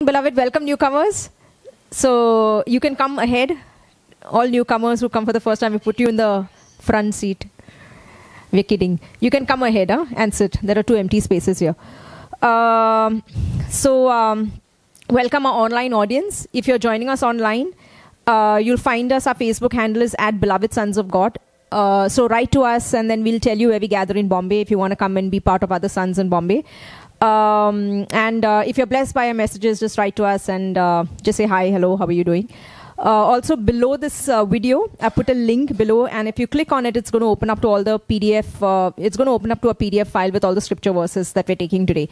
beloved. Welcome, newcomers. So you can come ahead. All newcomers who come for the first time, we put you in the front seat. We're kidding. You can come ahead and sit. There are 2 empty spaces here. Welcome our online audience. If you're joining us online, you'll find us. Our Facebook handle is @Beloved Sons of God. So write to us and then we'll tell you where we gather in Bombay if you want to come and be part of other sons in Bombay. If you're blessed by our messages, just write to us and just say hi, hello, how are you doing? Also below this video, I put a link below, and if you click on it, it's going to open up to all the PDF, it's going to open up to a PDF file with all the scripture verses that we're taking today.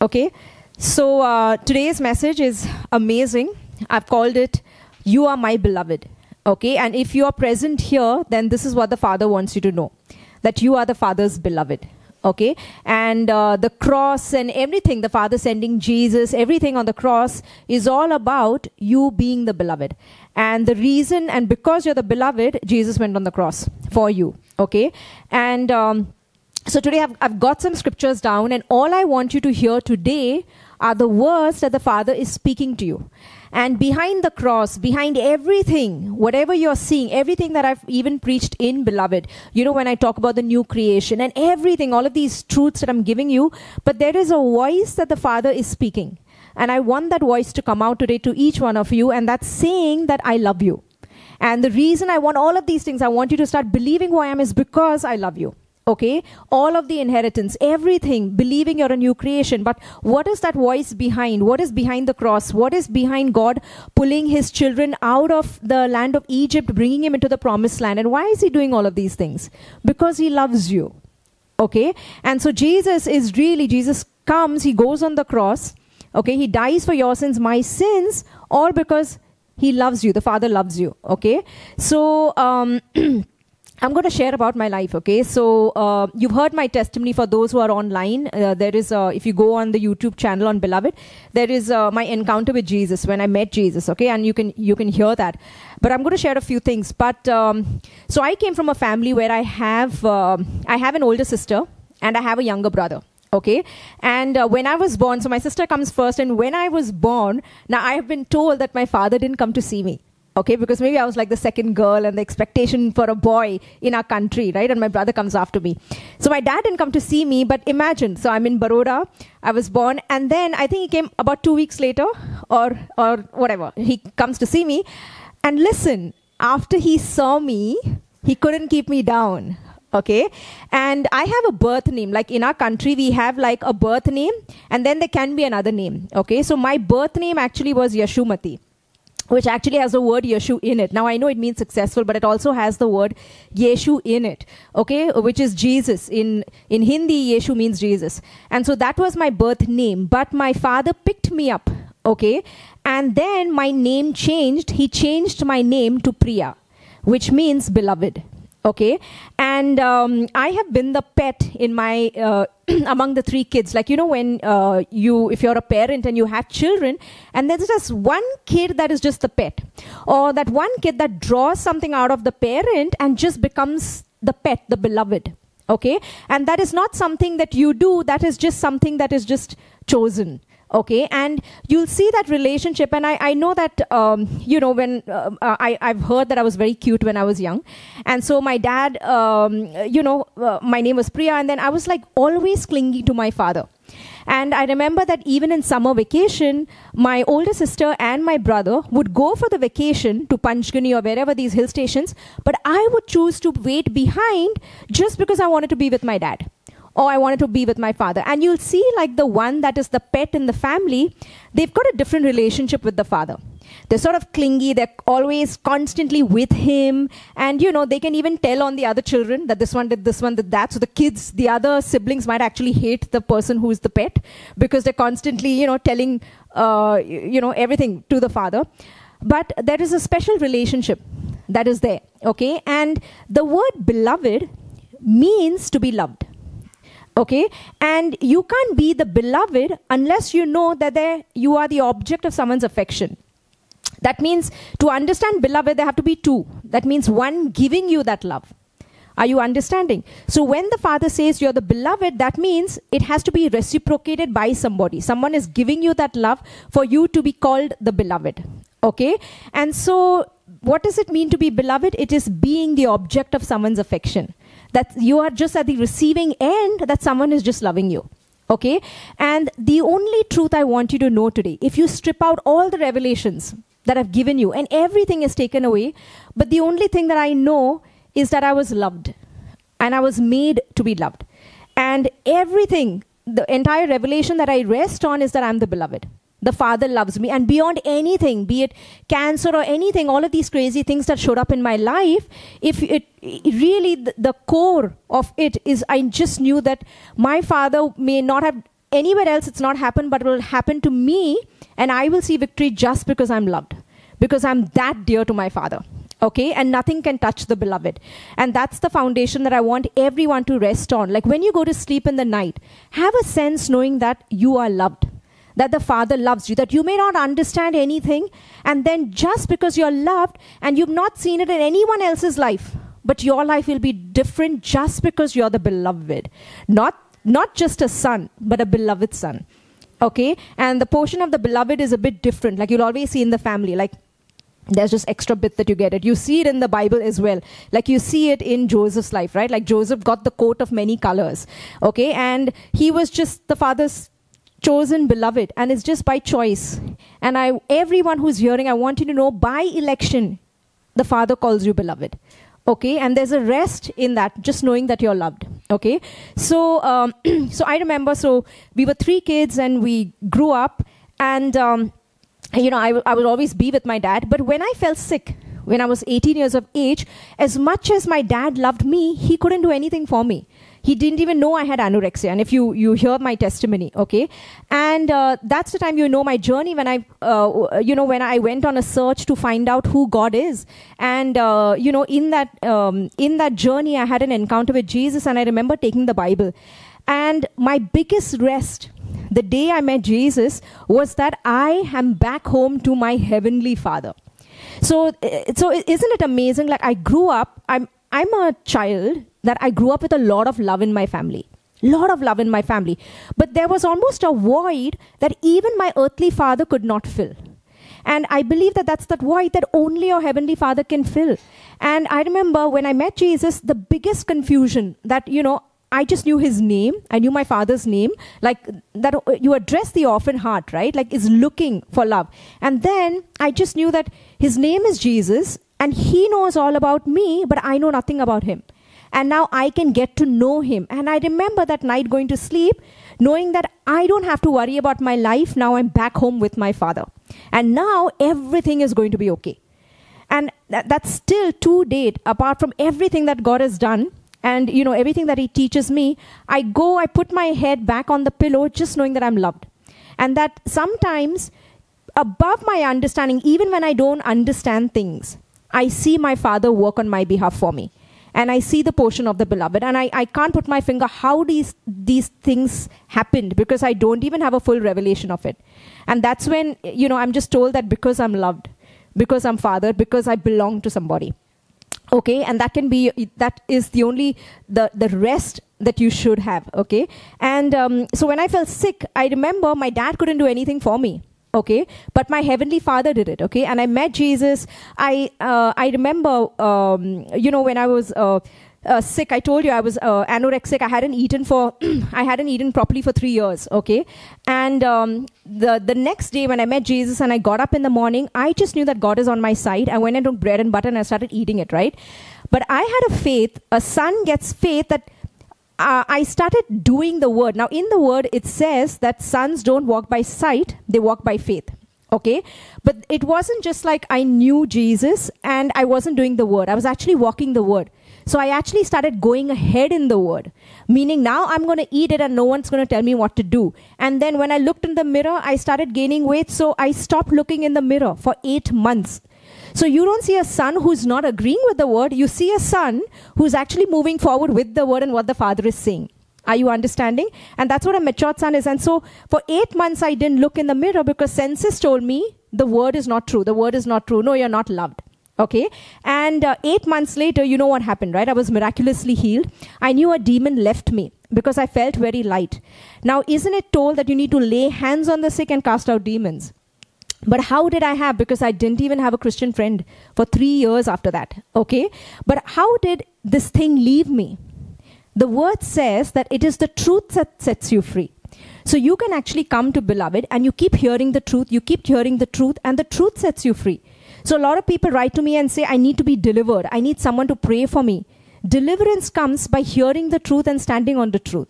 Okay, so today's message is amazing. I've called it, You Are My Beloved. Okay, and if you are present here, then this is what the Father wants you to know, that you are the Father's beloved. Okay, and the cross and everything, the Father sending Jesus, everything on the cross is all about you being the beloved. And the reason, and because you're the beloved, Jesus went on the cross for you. Okay, and so today I've got some scriptures down, and all I want you to hear today are the words that the Father is speaking to you. And behind the cross, behind everything, whatever you're seeing, everything that I've even preached in Beloved, you know, when I talk about the new creation and everything, all of these truths that I'm giving you, but there is a voice that the Father is speaking. And I want that voice to come out today to each one of you, and that's saying that I love you. And the reason I want all of these things, I want you to start believing who I am, is because I love you. Okay, all of the inheritance, everything, believing you're a new creation. But what is that voice behind? What is behind the cross? What is behind God pulling his children out of the land of Egypt, bringing him into the promised land? And why is he doing all of these things? Because he loves you. Okay, and so Jesus comes, he goes on the cross. Okay, he dies for your sins, my sins, all because he loves you. The Father loves you. Okay, so I'm going to share about my life, okay? So you've heard my testimony. For those who are online. There is, if you go on the YouTube channel on Beloved, there is my encounter with Jesus, when I met Jesus, okay? And you can hear that. But I'm going to share a few things. But so I came from a family where I have an older sister and I have a younger brother. Okay, and when I was born, so my sister comes first, and when I was born, now I have been told that my father didn't come to see me. Okay, because maybe I was like the second girl and the expectation for a boy in our country, right? And my brother comes after me. So my dad didn't come to see me, but imagine, so I'm in Baroda, I was born, and then I think he came about 2 weeks later, or whatever. He comes to see me, and listen, after he saw me, he couldn't keep me down. Okay, and I have a birth name. Like in our country, we have like a birth name, and then there can be another name. Okay, so my birth name actually was Yashumati, which actually has the word Yeshu in it. Now, I know it means successful, but it also has the word Yeshu in it, okay, which is Jesus. In Hindi, Yeshu means Jesus. And so that was my birth name. But my father picked me up, okay, and then my name changed. He changed my name to Priya, which means beloved. Okay, and I have been the pet in my among the 3 kids. Like, you know, when if you're a parent and you have children, and there's just one kid that is just the pet, or that one kid that draws something out of the parent and just becomes the pet, the beloved. Okay, and that is not something that you do. That is just something that is just chosen. Okay, and you'll see that relationship. And I know that, you know, when I've heard that I was very cute when I was young. And so my dad, you know, my name was Priya. And then I was like always clingy to my father. And I remember that even in summer vacation, my older sister and my brother would go for the vacation to Panchgani or wherever, these hill stations. But I would choose to wait behind just because I wanted to be with my dad, or I wanted to be with my father. And you'll see, like, the one that is the pet in the family, they've got a different relationship with the father. They're sort of clingy. They're always constantly with him. And, you know, they can even tell on the other children that this one did this, one did that. So the kids, the other siblings might actually hate the person who is the pet, because they're constantly, you know, telling, you know, everything to the father. But there is a special relationship that is there. Okay. And the word beloved means to be loved. Okay, and you can't be the beloved unless you know that you are the object of someone's affection. That means to understand beloved, there have to be 2. That means one giving you that love. Are you understanding? So when the Father says you're the beloved, that means it has to be reciprocated by somebody. Someone is giving you that love for you to be called the beloved. Okay? And so what does it mean to be beloved? It is being the object of someone's affection. That you are just at the receiving end, that someone is just loving you. Okay? And the only truth I want you to know today, if you strip out all the revelations that I've given you and everything is taken away, but the only thing that I know is that I was loved and I was made to be loved. And everything, the entire revelation that I rest on is that I'm the beloved. The Father loves me, and beyond anything, be it cancer or anything, all of these crazy things that showed up in my life, if it really, the core of it is I just knew that my Father may not have, anywhere else it's not happened, but it will happen to me, and I will see victory just because I'm loved, because I'm that dear to my Father. Okay, and nothing can touch the beloved. And that's the foundation that I want everyone to rest on. Like when you go to sleep in the night, have a sense knowing that you are loved, that the Father loves you, that you may not understand anything, and then just because you're loved and you've not seen it in anyone else's life, but your life will be different just because you're the beloved. Not just a son, but a beloved son. Okay, and the portion of the beloved is a bit different. Like you'll always see in the family, like there's just extra bit that you get it. You see it in the Bible as well. Like you see it in Joseph's life, right? Like Joseph got the coat of many colors. Okay, and he was just the Father's chosen beloved, and it's just by choice. And everyone who's hearing, I want you to know, by election, the Father calls you beloved. Okay, and there's a rest in that, just knowing that you're loved. Okay, so so I remember, so we were 3 kids and we grew up, and you know, I would always be with my dad. But when I fell sick, when I was 18 years of age, as much as my dad loved me, he couldn't do anything for me. He didn't even know I had anorexia. And if you hear my testimony, okay? And that's the time, you know, my journey when when I went on a search to find out who God is. And, you know, in that journey, I had an encounter with Jesus, and I remember taking the Bible. And my biggest rest, the day I met Jesus, was that I am back home to my heavenly Father. So isn't it amazing? Like I grew up, I'm a child that I grew up with a lot of love in my family. Lot of love in my family. But there was almost a void that even my earthly father could not fill. And I believe that that's that void that only your heavenly Father can fill. And I remember when I met Jesus, the biggest confusion that, you know, I just knew his name. I knew my Father's name. Like that you address the orphan heart, right? Like is looking for love. And then I just knew that his name is Jesus and he knows all about me, but I know nothing about him. And now I can get to know him. And I remember that night going to sleep, knowing that I don't have to worry about my life. Now I'm back home with my Father. And now everything is going to be okay. And that's still to date, apart from everything that God has done, and, you know, everything that he teaches me, I put my head back on the pillow just knowing that I'm loved. And that sometimes above my understanding, even when I don't understand things, I see my Father work on my behalf for me. And I see the portion of the beloved. And I can't put my finger how these things happened, because I don't even have a full revelation of it. And that's when, you know, I'm just told that because I'm loved, because I'm fathered, because I belong to somebody. Okay, and that is the only, the rest that you should have, okay? And so when I felt sick, I remember my dad couldn't do anything for me, okay? But my heavenly Father did it, okay? And I met Jesus. I remember, you know, when I was sick, I told you I was anorexic. I hadn't eaten properly for 3 years, okay? And the next day when I met Jesus and I got up in the morning, I just knew that God is on my side. I went and took bread and butter and I started eating it, right? But I had a faith, a son gets faith, that I started doing the word. Now in the word, it says that sons don't walk by sight, they walk by faith. Okay, but it wasn't just like I knew Jesus and I wasn't doing the word. I was actually walking the word. So I actually started going ahead in the word, meaning now I'm going to eat it and no one's going to tell me what to do. And then when I looked in the mirror, I started gaining weight. So I stopped looking in the mirror for 8 months. So you don't see a son who's not agreeing with the word. You see a son who's actually moving forward with the word and what the Father is saying. Are you understanding? And that's what a matured son is. And so for 8 months, I didn't look in the mirror because senses told me the word is not true. The word is not true. No, you're not loved. Okay. And 8 months later, you know what happened, right? I was miraculously healed. I knew a demon left me because I felt very light. Now, isn't it told that you need to lay hands on the sick and cast out demons? But how did I have? Because I didn't even have a Christian friend for 3 years after that. Okay. But how did this thing leave me? The word says that it is the truth that sets you free. So you can actually come to Beloved and you keep hearing the truth, and the truth sets you free. So a lot of people write to me and say, I need to be delivered. I need someone to pray for me. Deliverance comes by hearing the truth and standing on the truth.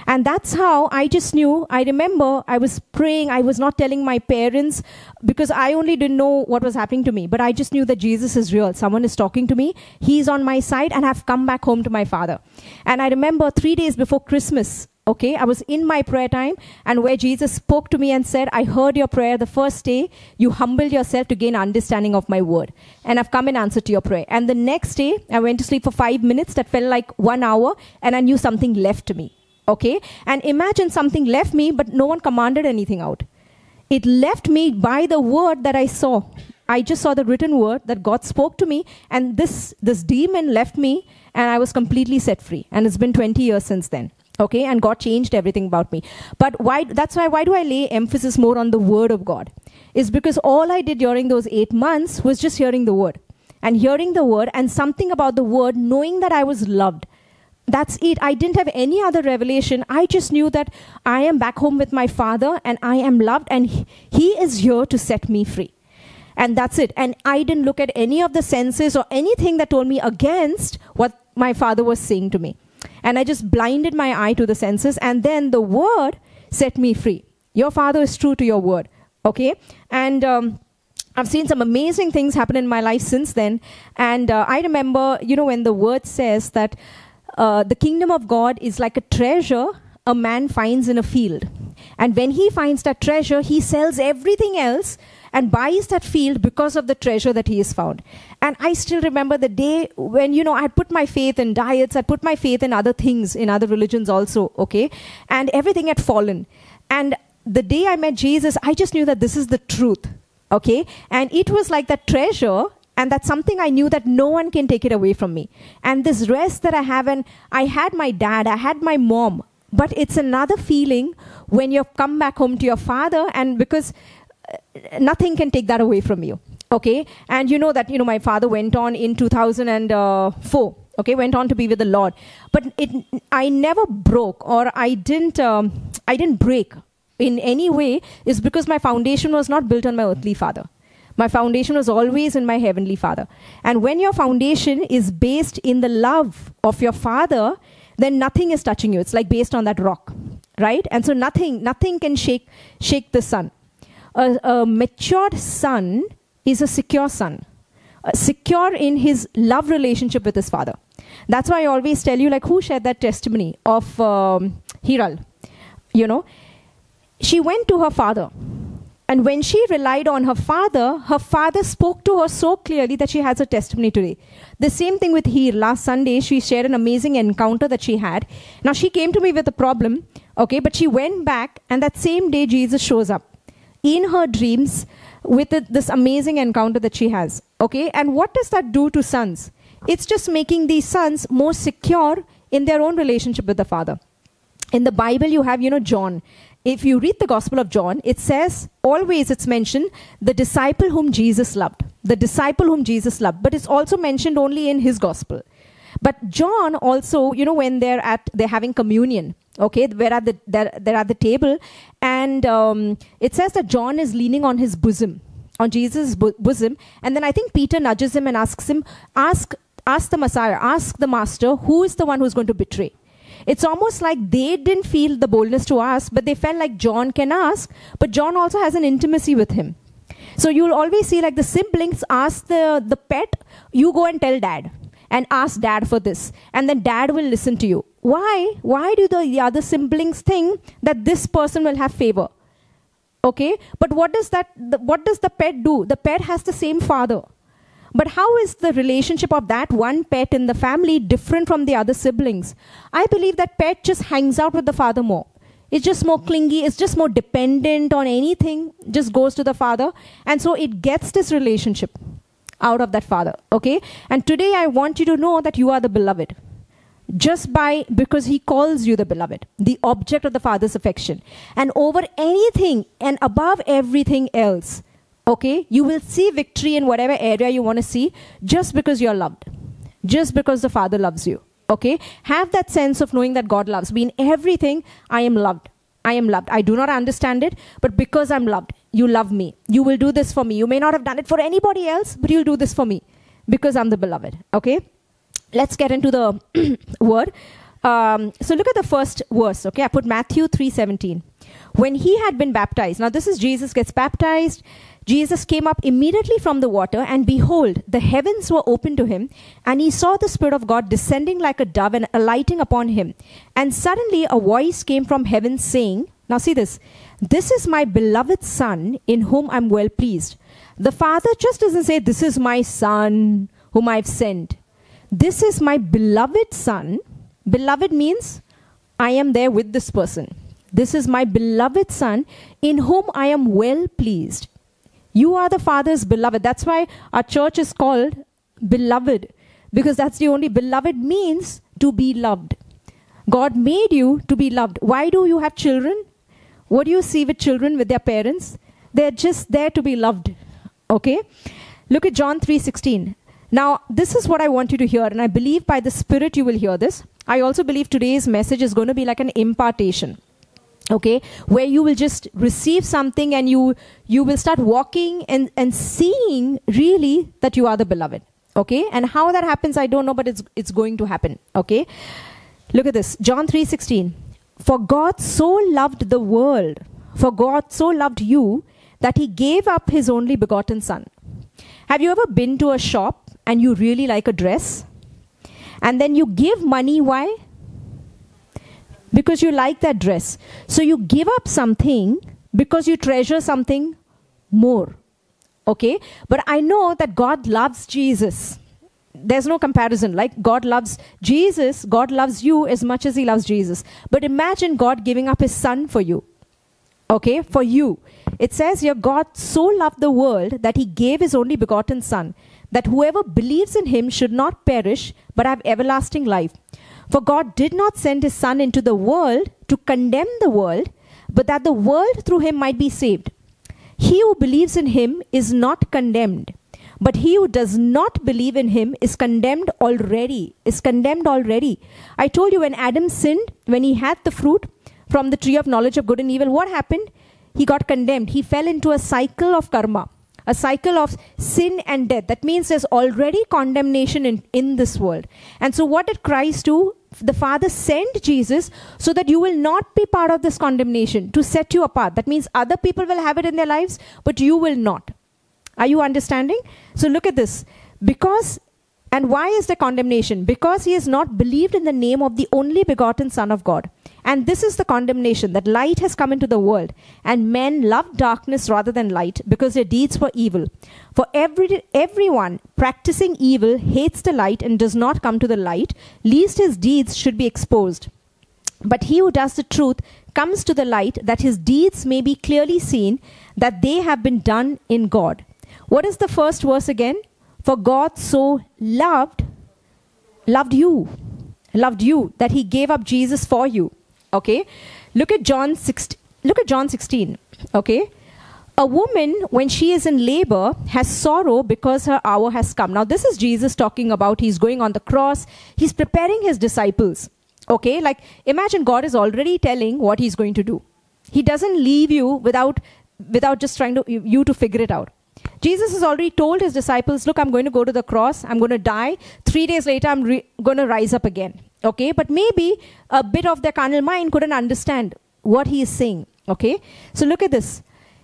And that's how I just knew. I remember I was praying. I was not telling my parents because I only didn't know what was happening to me. But I just knew that Jesus is real. Someone is talking to me. He's on my side, and I've come back home to my father. And I remember 3 days before Christmas, okay, I was in my prayer time, and where Jesus spoke to me and said, I heard your prayer the first day. You humbled yourself to gain understanding of my word. And I've come in answer to your prayer. And the next day, I went to sleep for 5 minutes. That felt like 1 hour, and I knew something left me. Okay? And imagine something left me, but no one commanded anything out. It left me by the word that I saw. I just saw the written word that God spoke to me, and this demon left me, and I was completely set free. And it's been 20 years since then. Okay, and God changed everything about me. But why do I lay emphasis more on the word of God? Is because all I did during those 8 months was just hearing the word. And hearing the word and something about the word, knowing that I was loved. That's it. I didn't have any other revelation. I just knew that I am back home with my father and I am loved and he is here to set me free. And that's it. And I didn't look at any of the senses or anything that told me against what my father was saying to me. And I just blinded my eye to the senses, and then the word set me free. Your father is true to your word. Okay? And I've seen some amazing things happen in my life since then. And I remember, when the word says that the kingdom of God is like a treasure a man finds in a field. And when he finds that treasure, he sells everything else and buys that field because of the treasure that he has found. And I still remember the day when, I put my faith in diets, I put my faith in other things, in other religions also, okay? And everything had fallen. And the day I met Jesus, I just knew that this is the truth, okay? And it was like that treasure, and that's something I knew that no one can take it away from me. And this rest that I have, and I had my dad, I had my mom, but it's another feeling when you come back home to your father, and because nothing can take that away from you. Okay. And you know that, my father went on in 2004. Okay. Went on to be with the Lord. But I never broke, or I didn't break in any way, is because my foundation was not built on my earthly father. My foundation was always in my heavenly father. And when your foundation is based in the love of your father, then nothing is touching you. It's like based on that rock. Right? And so nothing can shake the sun. A matured son is a secure son, secure in his love relationship with his father. That's why I always tell you, who shared that testimony of Hiral? She went to her father. And when she relied on her father spoke to her so clearly that she has a testimony today. The same thing with Hir. Last Sunday, she shared an amazing encounter that she had. Now, she came to me with a problem, okay, but she went back, and that same day, Jesus shows up in her dreams with this amazing encounter that she has. Okay, and what does that do to sons? It's just making these sons more secure in their own relationship with the father. In the Bible, you have, John. If you read the Gospel of John, it says, always it's mentioned, the disciple whom Jesus loved. The disciple whom Jesus loved. But it's also mentioned only in his Gospel. But John also, when they're having communion, okay, they're at the table, and it says that John is leaning on his bosom, on Jesus' bosom, and then I think Peter nudges him and asks him, ask the Messiah, ask the Master, who is the one who's going to betray? It's almost like they didn't feel the boldness to ask, but they felt like John can ask, but John also has an intimacy with him. So you'll always see the siblings ask the pet, you go and tell dad. And ask dad for this. And then dad will listen to you. Why? Why do the other siblings think that this person will have favor? Okay? But what does the pet do? The pet has the same father. But how is the relationship of that one pet in the family different from the other siblings? I believe that pet just hangs out with the father more. It's just more clingy. It's just more dependent on anything. Just goes to the father. And so it gets this relationship. out of that Father. Okay? And today I want you to know that you are the beloved. Because he calls you the beloved, the object of the Father's affection. And over anything and above everything else, okay, you will see victory in whatever area you want to see just because you're loved. Just because the Father loves you. Okay? Have that sense of knowing that God loves me. In everything, I am loved. I am loved. I do not understand it, but because I'm loved, you love me. You will do this for me. You may not have done it for anybody else, but you'll do this for me because I'm the beloved. Okay? Let's get into the word. So look at the first verse. Okay? I put Matthew 3:17. When he had been baptized. Now this is Jesus gets baptized. Jesus came up immediately from the water, and behold, the heavens were opened to him, and he saw the Spirit of God descending like a dove and alighting upon him. And suddenly a voice came from heaven saying, now see this, this is my beloved Son, in whom I'm well pleased. The Father just doesn't say, this is my Son, whom I've sent. This is my beloved Son. Beloved means, I am there with this person. This is my beloved Son, in whom I am well pleased. You are the Father's beloved. That's why our church is called beloved. Because that's the only, beloved means to be loved. God made you to be loved. Why do you have children? What do you see with children, with their parents? They're just there to be loved. Okay? Look at John 3:16. Now, this is what I want you to hear. And I believe by the Spirit you will hear this. I also believe today's message is going to be like an impartation. Okay, where you will just receive something and you will start walking and seeing really that you are the beloved. Okay, and how that happens, I don't know, but it's going to happen. Okay, look at this, John 3:16. For God so loved the world, for God so loved you, that he gave up his only begotten Son. Have you ever been to a shop and you really like a dress? And then you give money, why? Because you like that dress. So you give up something because you treasure something more. Okay? But I know that God loves Jesus. There's no comparison. Like God loves Jesus, God loves you as much as he loves Jesus. But imagine God giving up his Son for you. Okay? For you. It says here, God so loved the world that he gave his only begotten Son, that whoever believes in him should not perish, but have everlasting life. For God did not send his Son into the world to condemn the world, but that the world through him might be saved. He who believes in him is not condemned, but he who does not believe in him is condemned already. I told you when Adam sinned, when he had the fruit from the tree of knowledge of good and evil, what happened? He got condemned. He fell into a cycle of karma, a cycle of sin and death. That means there's already condemnation in this world. And so what did Christ do? The Father sent Jesus so that you will not be part of this condemnation, to set you apart. That means other people will have it in their lives, but you will not. Are you understanding? So look at this. And why is there condemnation? Because he has not believed in the name of the only begotten Son of God. And this is the condemnation, that light has come into the world, and men love darkness rather than light, because their deeds were evil. For everyone practicing evil hates the light and does not come to the light, lest his deeds should be exposed. But he who does the truth comes to the light, that his deeds may be clearly seen, that they have been done in God. What is the first verse again? For God so loved you, that he gave up Jesus for you. Okay, look at John 16. Okay, a woman, when she is in labor, has sorrow because her hour has come. Now this is Jesus talking about, he's going on the cross, he's preparing his disciples. Okay, like imagine God is already telling what he's going to do. He doesn't leave you without just trying you to figure it out. Jesus has already told his disciples, look, I'm going to go to the cross, I'm going to die, 3 days later I'm going to rise up again. Okay, but maybe a bit of their carnal mind couldn't understand what he is saying. Okay, so look at this.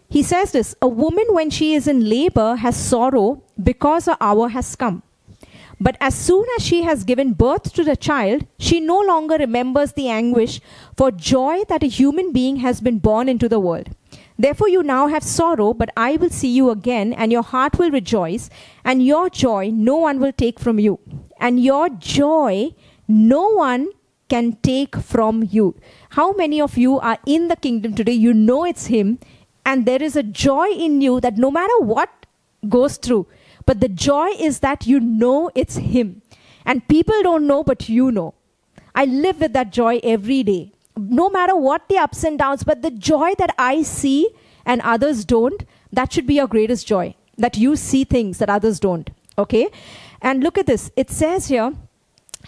He says this, a woman when she is in labor has sorrow because her hour has come. But as soon as she has given birth to the child, she no longer remembers the anguish for joy that a human being has been born into the world. Therefore you now have sorrow, but I will see you again, and your heart will rejoice, and your joy no one will take from you. And your joy no one can take from you. How many of you are in the kingdom today? You know it's him, and there is a joy in you that no matter what goes through, But the joy is that you know it's Him. And people don't know, but you know. I live with that joy every day. No matter what the ups and downs, but the joy that I see and others don't, that should be your greatest joy. That you see things that others don't. Okay? And look at this. It says here,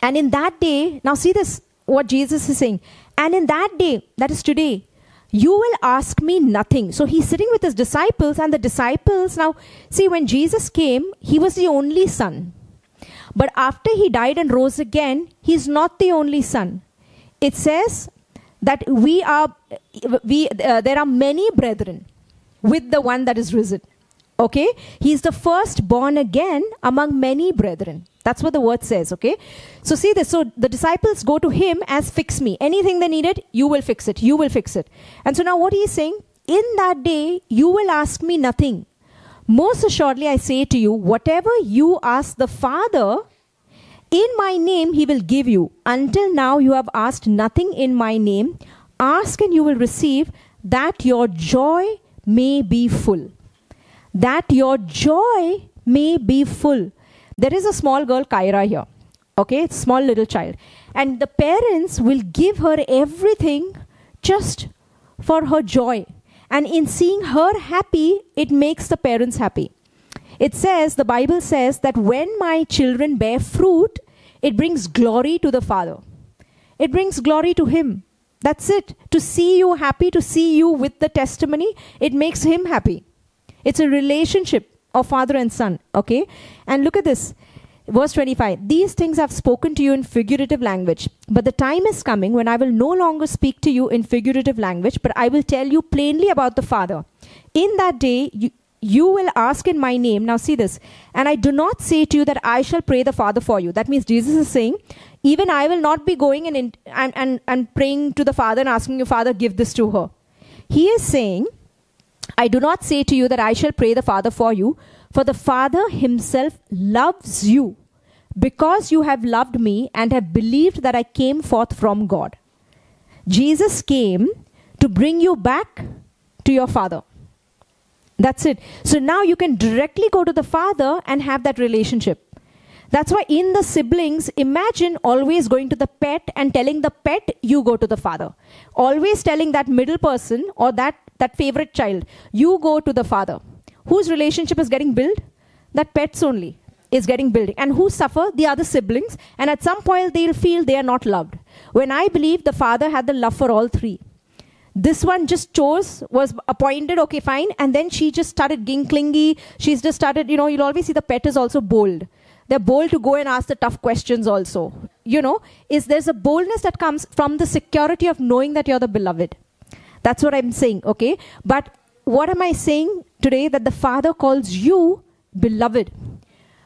and in that day, now see this, what Jesus is saying. And in that day, that is today, you will ask me nothing. So he's sitting with his disciples, and the disciples, now see, when Jesus came, he was the only son. But after he died and rose again, he's not the only son. It says that there are many brethren with the one that is risen. Okay? He's the first born again among many brethren. That's what the word says, okay? So see this. So the disciples go to him as fix me. Anything they needed, you will fix it. You will fix it. And so now what he's saying, in that day, you will ask me nothing. Most assuredly, I say to you, whatever you ask the Father in my name, he will give you. Until now, you have asked nothing in my name. Ask and you will receive, that your joy may be full. That your joy may be full. There is a small girl, Kyra, here. Okay, it's a small little child. And the parents will give her everything just for her joy. And in seeing her happy, it makes the parents happy. It says, the Bible says that when my children bear fruit, it brings glory to the Father. It brings glory to Him. That's it. To see you happy, to see you with the testimony, it makes Him happy. It's a relationship of father and son. Okay? And look at this. Verse 25. These things I've spoken to you in figurative language. But the time is coming when I will no longer speak to you in figurative language, but I will tell you plainly about the Father. In that day, you will ask in my name. Now see this. And I do not say to you that I shall pray the Father for you. That means Jesus is saying, even I will not be going and praying to the Father and asking you, Father, give this to her. He is saying, I do not say to you that I shall pray the Father for you, for the Father himself loves you, because you have loved me and have believed that I came forth from God. Jesus came to bring you back to your Father. That's it. So now you can directly go to the Father and have that relationship. That's why in the siblings, imagine always going to the pet and telling the pet, you go to the Father. Always telling that middle person or that favorite child, you go to the Father. Whose relationship is getting built? That pet's only is getting built. And who suffer? The other siblings. And at some point they'll feel they are not loved. When I believe the Father had the love for all three. This one just was appointed, okay, fine. And then she just started being clingy. She's just started, you'll always see the pet is also bold. They're bold to go and ask the tough questions also. There's a boldness that comes from the security of knowing that you're the beloved. That's what I'm saying, okay? But what am I saying today? That the Father calls you beloved.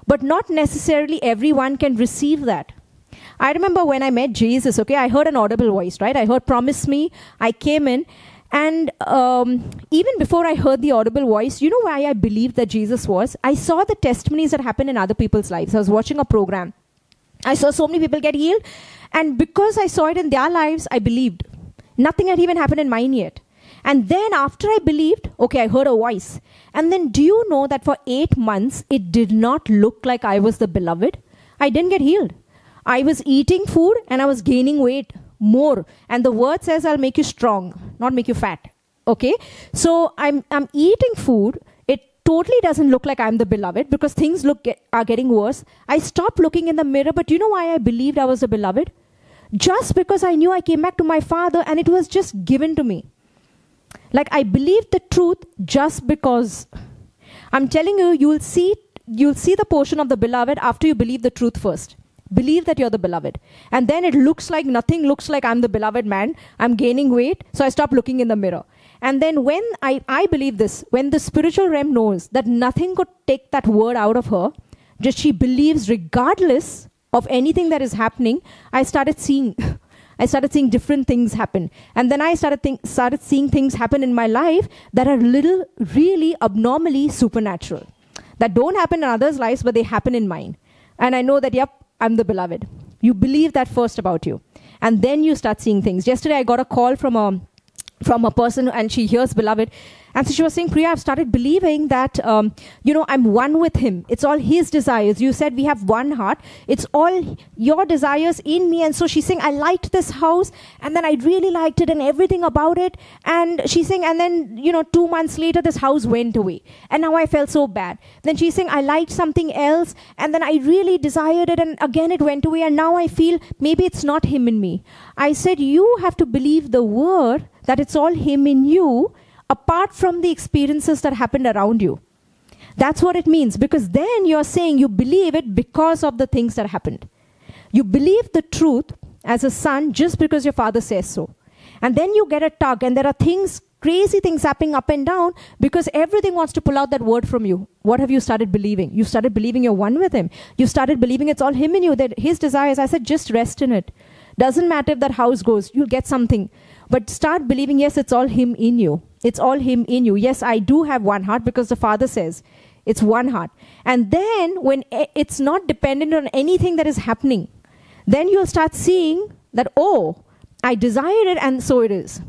But not necessarily everyone can receive that. I remember when I met Jesus, okay, I heard an audible voice, right? I heard, promise me. I came in. And even before I heard the audible voice, you know why I believed that Jesus was? I saw the testimonies that happened in other people's lives. I was watching a program. I saw so many people get healed. And because I saw it in their lives, I believed. Nothing had even happened in mine yet. And then after I believed, okay, I heard a voice. And then do you know that for 8 months, it did not look like I was the beloved? I didn't get healed. I was eating food and I was gaining weight more. And the word says, I'll make you strong, not make you fat. Okay? So I'm eating food. It totally doesn't look like I'm the beloved because things are getting worse. I stopped looking in the mirror, but you know why I believed I was the beloved? Just because I knew I came back to my Father and it was just given to me. Like I believed the truth just because. I'm telling you, you'll see the portion of the beloved after you believe the truth first. Believe that you're the beloved. And then it looks like nothing looks like I'm the beloved man. I'm gaining weight. So I stop looking in the mirror. And then when I believe this, when the spiritual realm knows that nothing could take that word out of her, just she believes regardless of anything that is happening, I started seeing different things happen. And then I started seeing things happen in my life that are really abnormally supernatural. That don't happen in others' lives, but they happen in mine. And I know that, yep, I'm the beloved. You believe that first about you. And then you start seeing things. Yesterday I got a call from a person and she hears beloved. And so she was saying, Priya, I've started believing that, I'm one with him. It's all his desires. You said we have one heart. It's all your desires in me. And so she's saying, I liked this house, and then I really liked it and everything about it. And she's saying, and then, 2 months later, this house went away. And now I felt so bad. Then she's saying, I liked something else, and then I really desired it, and again it went away. And now I feel maybe it's not him in me. I said, you have to believe the word that it's all him in you, apart from the experiences that happened around you. That's what it means, because then you're saying you believe it because of the things that happened. You believe the truth as a son just because your father says so. And then you get a tug, and there are things, crazy things happening up and down because everything wants to pull out that word from you. What have you started believing? You started believing you're one with him. You started believing it's all him in you, that his desires. I said, just rest in it. Doesn't matter if that house goes, you'll get something. But start believing, yes, it's all him in you. It's all him in you. Yes, I do have one heart because the Father says it's one heart. And then when it's not dependent on anything that is happening, then you'll start seeing that, oh, I desired it and so it is.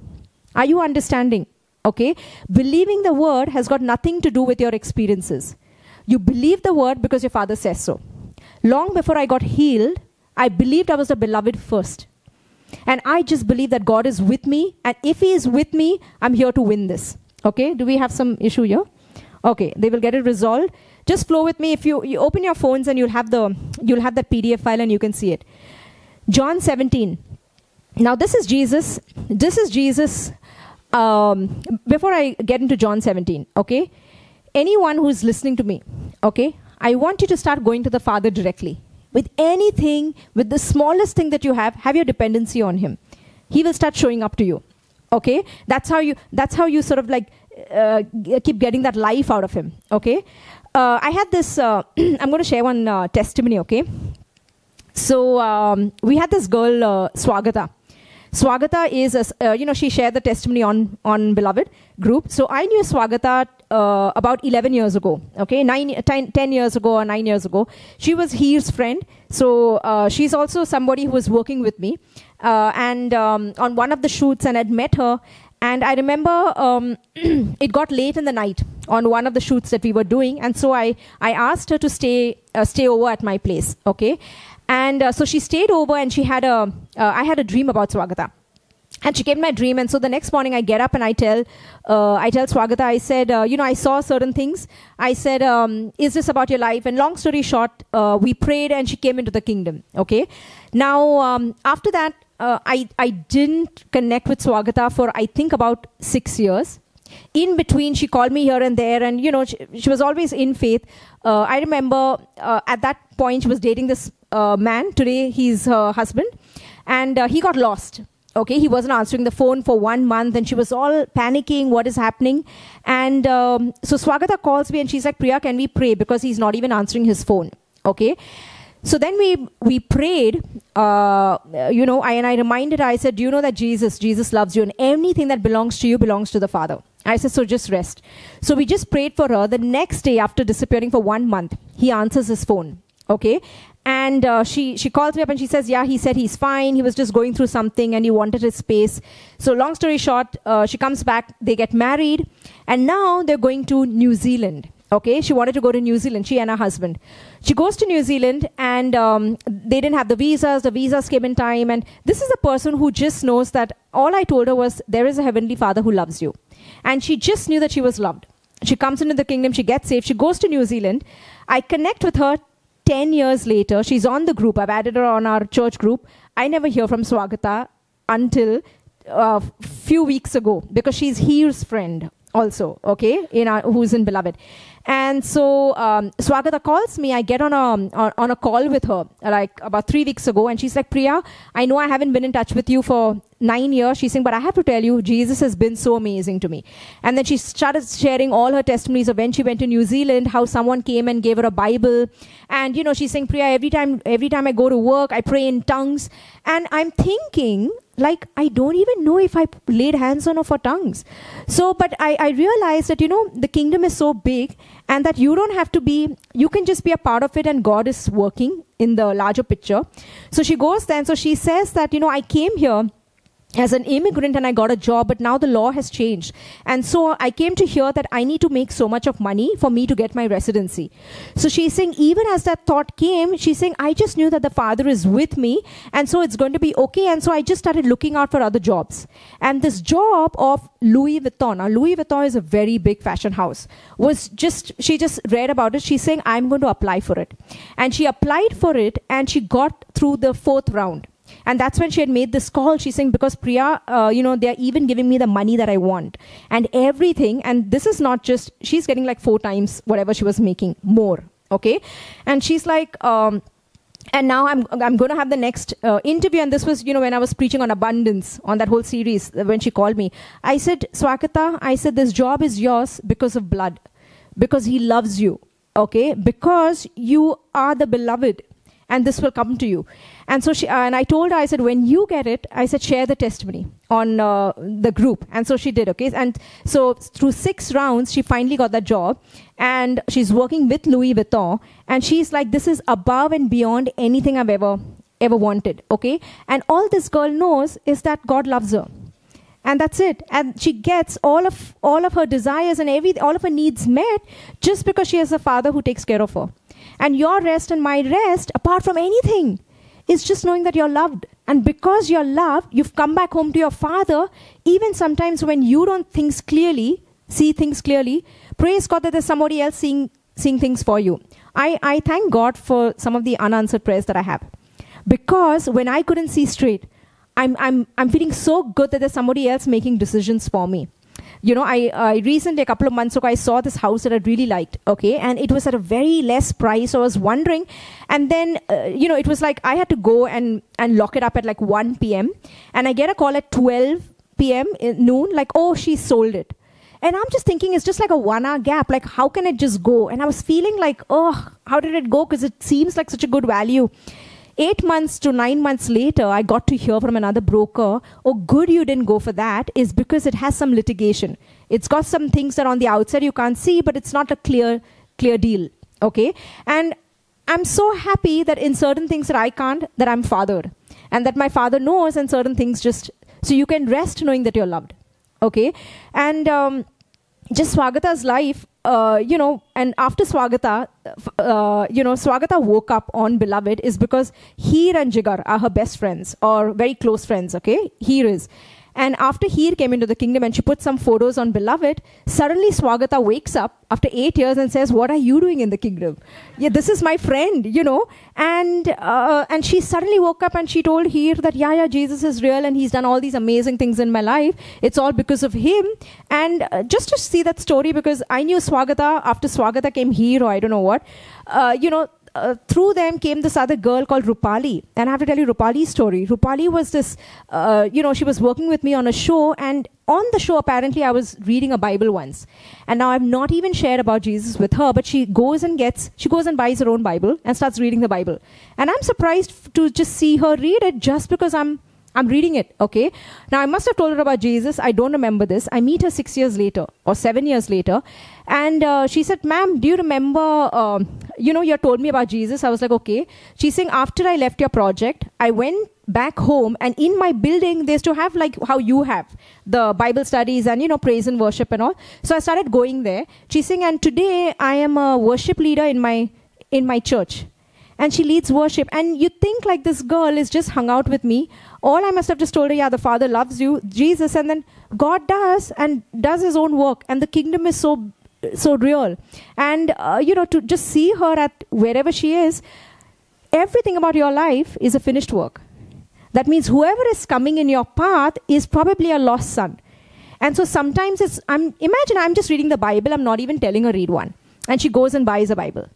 Are you understanding? Okay? Believing the word has got nothing to do with your experiences. You believe the word because your Father says so. Long before I got healed, I believed I was the beloved first. And I just believe that God is with me. And if he is with me, I'm here to win this. Okay? Do we have some issue here? Okay. They will get it resolved. Just flow with me. If you open your phones and you'll have that PDF file and you can see it. John 17. Now this is Jesus. This is Jesus. Before I get into John 17, okay? Anyone who's listening to me, okay? I want you to start going to the Father directly. With anything, with the smallest thing that you have your dependency on him. He will start showing up to you. Okay? That's how you sort of like keep getting that life out of him. Okay? I had this, I'm going to share one testimony, okay? So we had this girl, Swagata. Swagata is, she shared the testimony on Beloved group. So I knew Swagata about 11 years ago, okay, 10 years ago or 9 years ago. She was Heer's friend. So she's also somebody who was working with me. And on one of the shoots, and I'd met her. And I remember it got late in the night on one of the shoots that we were doing. And so I asked her to stay over at my place, okay. And so she stayed over, and I had a dream about Swagata. And she came to my dream, and so the next morning I get up and I tell Swagata, I said, I saw certain things. I said, is this about your life? And long story short, we prayed and she came into the kingdom, okay? Now, after that, I didn't connect with Swagata for, I think, about 6 years. In between, she called me here and there, and, she was always in faith. I remember at that point, she was dating this man. Today, he's her husband. And he got lost. Okay, he wasn't answering the phone for 1 month, and she was all panicking, what is happening? And so Swagata calls me, and she's like, Priya, can we pray? Because he's not even answering his phone. Okay. So then we prayed, and I reminded her, I said, do you know that Jesus loves you, and anything that belongs to you belongs to the Father. I said, so just rest. So we just prayed for her. The next day, after disappearing for 1 month, he answers his phone. Okay. And she calls me up and she says, yeah, he said he's fine. He was just going through something and he wanted his space. So long story short, she comes back, they get married, and now they're going to New Zealand. Okay, she wanted to go to New Zealand, she and her husband. She goes to New Zealand, and they didn't have the visas came in time, and this is a person who just knows that all I told her was, there is a Heavenly Father who loves you. And she just knew that she was loved. She comes into the kingdom, she gets saved, she goes to New Zealand. I connect with her 10 years later. She's on the group. I've added her on our church group. I never hear from Swagata until a few weeks ago, because she's Heer's friend also, okay, who's in Beloved. And so Swagata calls me. I get on a call with her like about 3 weeks ago, and she's like, Priya, I know I haven't been in touch with you for 9 years. She's saying, but I have to tell you, Jesus has been so amazing to me. And then she started sharing all her testimonies of when she went to New Zealand, how someone came and gave her a Bible. And, she's saying, Priya, every time I go to work, I pray in tongues. And I'm thinking, like, I don't even know if I laid hands on her for tongues. So, but I realized that, the kingdom is so big, and that you don't have to be, you can just be a part of it, and God is working in the larger picture. So she goes then, so she says that, I came here as an immigrant and I got a job, but now the law has changed. And so I came to hear that I need to make so much of money for me to get my residency. So she's saying, even as that thought came, she's saying, I just knew that the Father is with me, and so it's going to be okay. And so I just started looking out for other jobs. And this job of Louis Vuitton, now Louis Vuitton is a very big fashion house, she just read about it. She's saying, I'm going to apply for it. And she applied for it, and she got through the 4th round. And that's when she had made this call. She's saying, because Priya, they're even giving me the money that I want and everything. And this is not just, she's getting like 4 times whatever she was making more. Okay. And she's like, and now I'm going to have the next interview. And this was, when I was preaching on abundance on that whole series, when she called me, I said, Swagata, I said, this job is yours because of blood, because he loves you. Okay. Because you are the beloved. And this will come to you. And so and I told her, I said, when you get it, I said, share the testimony on the group. And so she did, okay? And so through 6 rounds, she finally got that job. And she's working with Louis Vuitton. And she's like, this is above and beyond anything I've ever wanted, okay? And all this girl knows is that God loves her. And that's it. And she gets all of her desires and all of her needs met just because she has a father who takes care of her. And your rest and my rest, apart from anything, is just knowing that you're loved. And because you're loved, you've come back home to your Father, even sometimes when you don't see things clearly, praise God that there's somebody else seeing things for you. I thank God for some of the unanswered prayers that I have. Because when I couldn't see straight, I'm feeling so good that there's somebody else making decisions for me. I recently, a couple of months ago, I saw this house that I really liked, okay? And it was at a very less price. So I was wondering. And then, it was like I had to go and lock it up at like 1 p.m. And I get a call at 12 p.m. noon, like, oh, she sold it. And I'm just thinking, it's just like a 1 hour gap. Like, how can it just go? And I was feeling like, oh, how did it go? Because it seems like such a good value. 8 months to 9 months later, I got to hear from another broker, oh, good you didn't go for that, is because it has some litigation. It's got some things that on the outside you can't see, but it's not a clear deal, okay? And I'm so happy that in certain things that I can't, that I'm fathered. And that my Father knows, and certain things just, so you can rest knowing that you're loved, okay? And just Swagata's life, and after Swagata, Swagata woke up on Beloved is because Heer and Jigar are her best friends or very close friends, okay? Heer is. And after Heer came into the kingdom and she put some photos on Beloved, suddenly Swagata wakes up after 8 years and says, what are you doing in the kingdom? Yeah, this is my friend, And she suddenly woke up and she told Heer that, yeah, Jesus is real and he's done all these amazing things in my life. It's all because of him. And just to see that story, because I knew Swagata, after Swagata came Heer, or I don't know what, through them came this other girl called Rupali. And I have to tell you Rupali's story. Rupali was this, she was working with me on a show. And on the show, apparently, I was reading a Bible once. And now I've not even shared about Jesus with her. But she goes and buys her own Bible and starts reading the Bible. And I'm surprised to just see her read it just because I'm reading it, okay? Now, I must have told her about Jesus. I don't remember this. I meet her 6 years later or 7 years later. And she said, ma'am, do you remember, you told me about Jesus? I was like, okay. She's saying, after I left your project, I went back home. And in my building, they used to have like how you have the Bible studies and, praise and worship and all. So I started going there. She's saying, and today I am a worship leader in my church. And she leads worship. And you think like this girl is just hung out with me. All I must have just told her, yeah, the Father loves you, Jesus. And then God does his own work. And the kingdom is so real. And, to just see her at wherever she is, everything about your life is a finished work. That means whoever is coming in your path is probably a lost son. And so sometimes imagine I'm just reading the Bible. I'm not even telling her read one. And she goes and buys a Bible.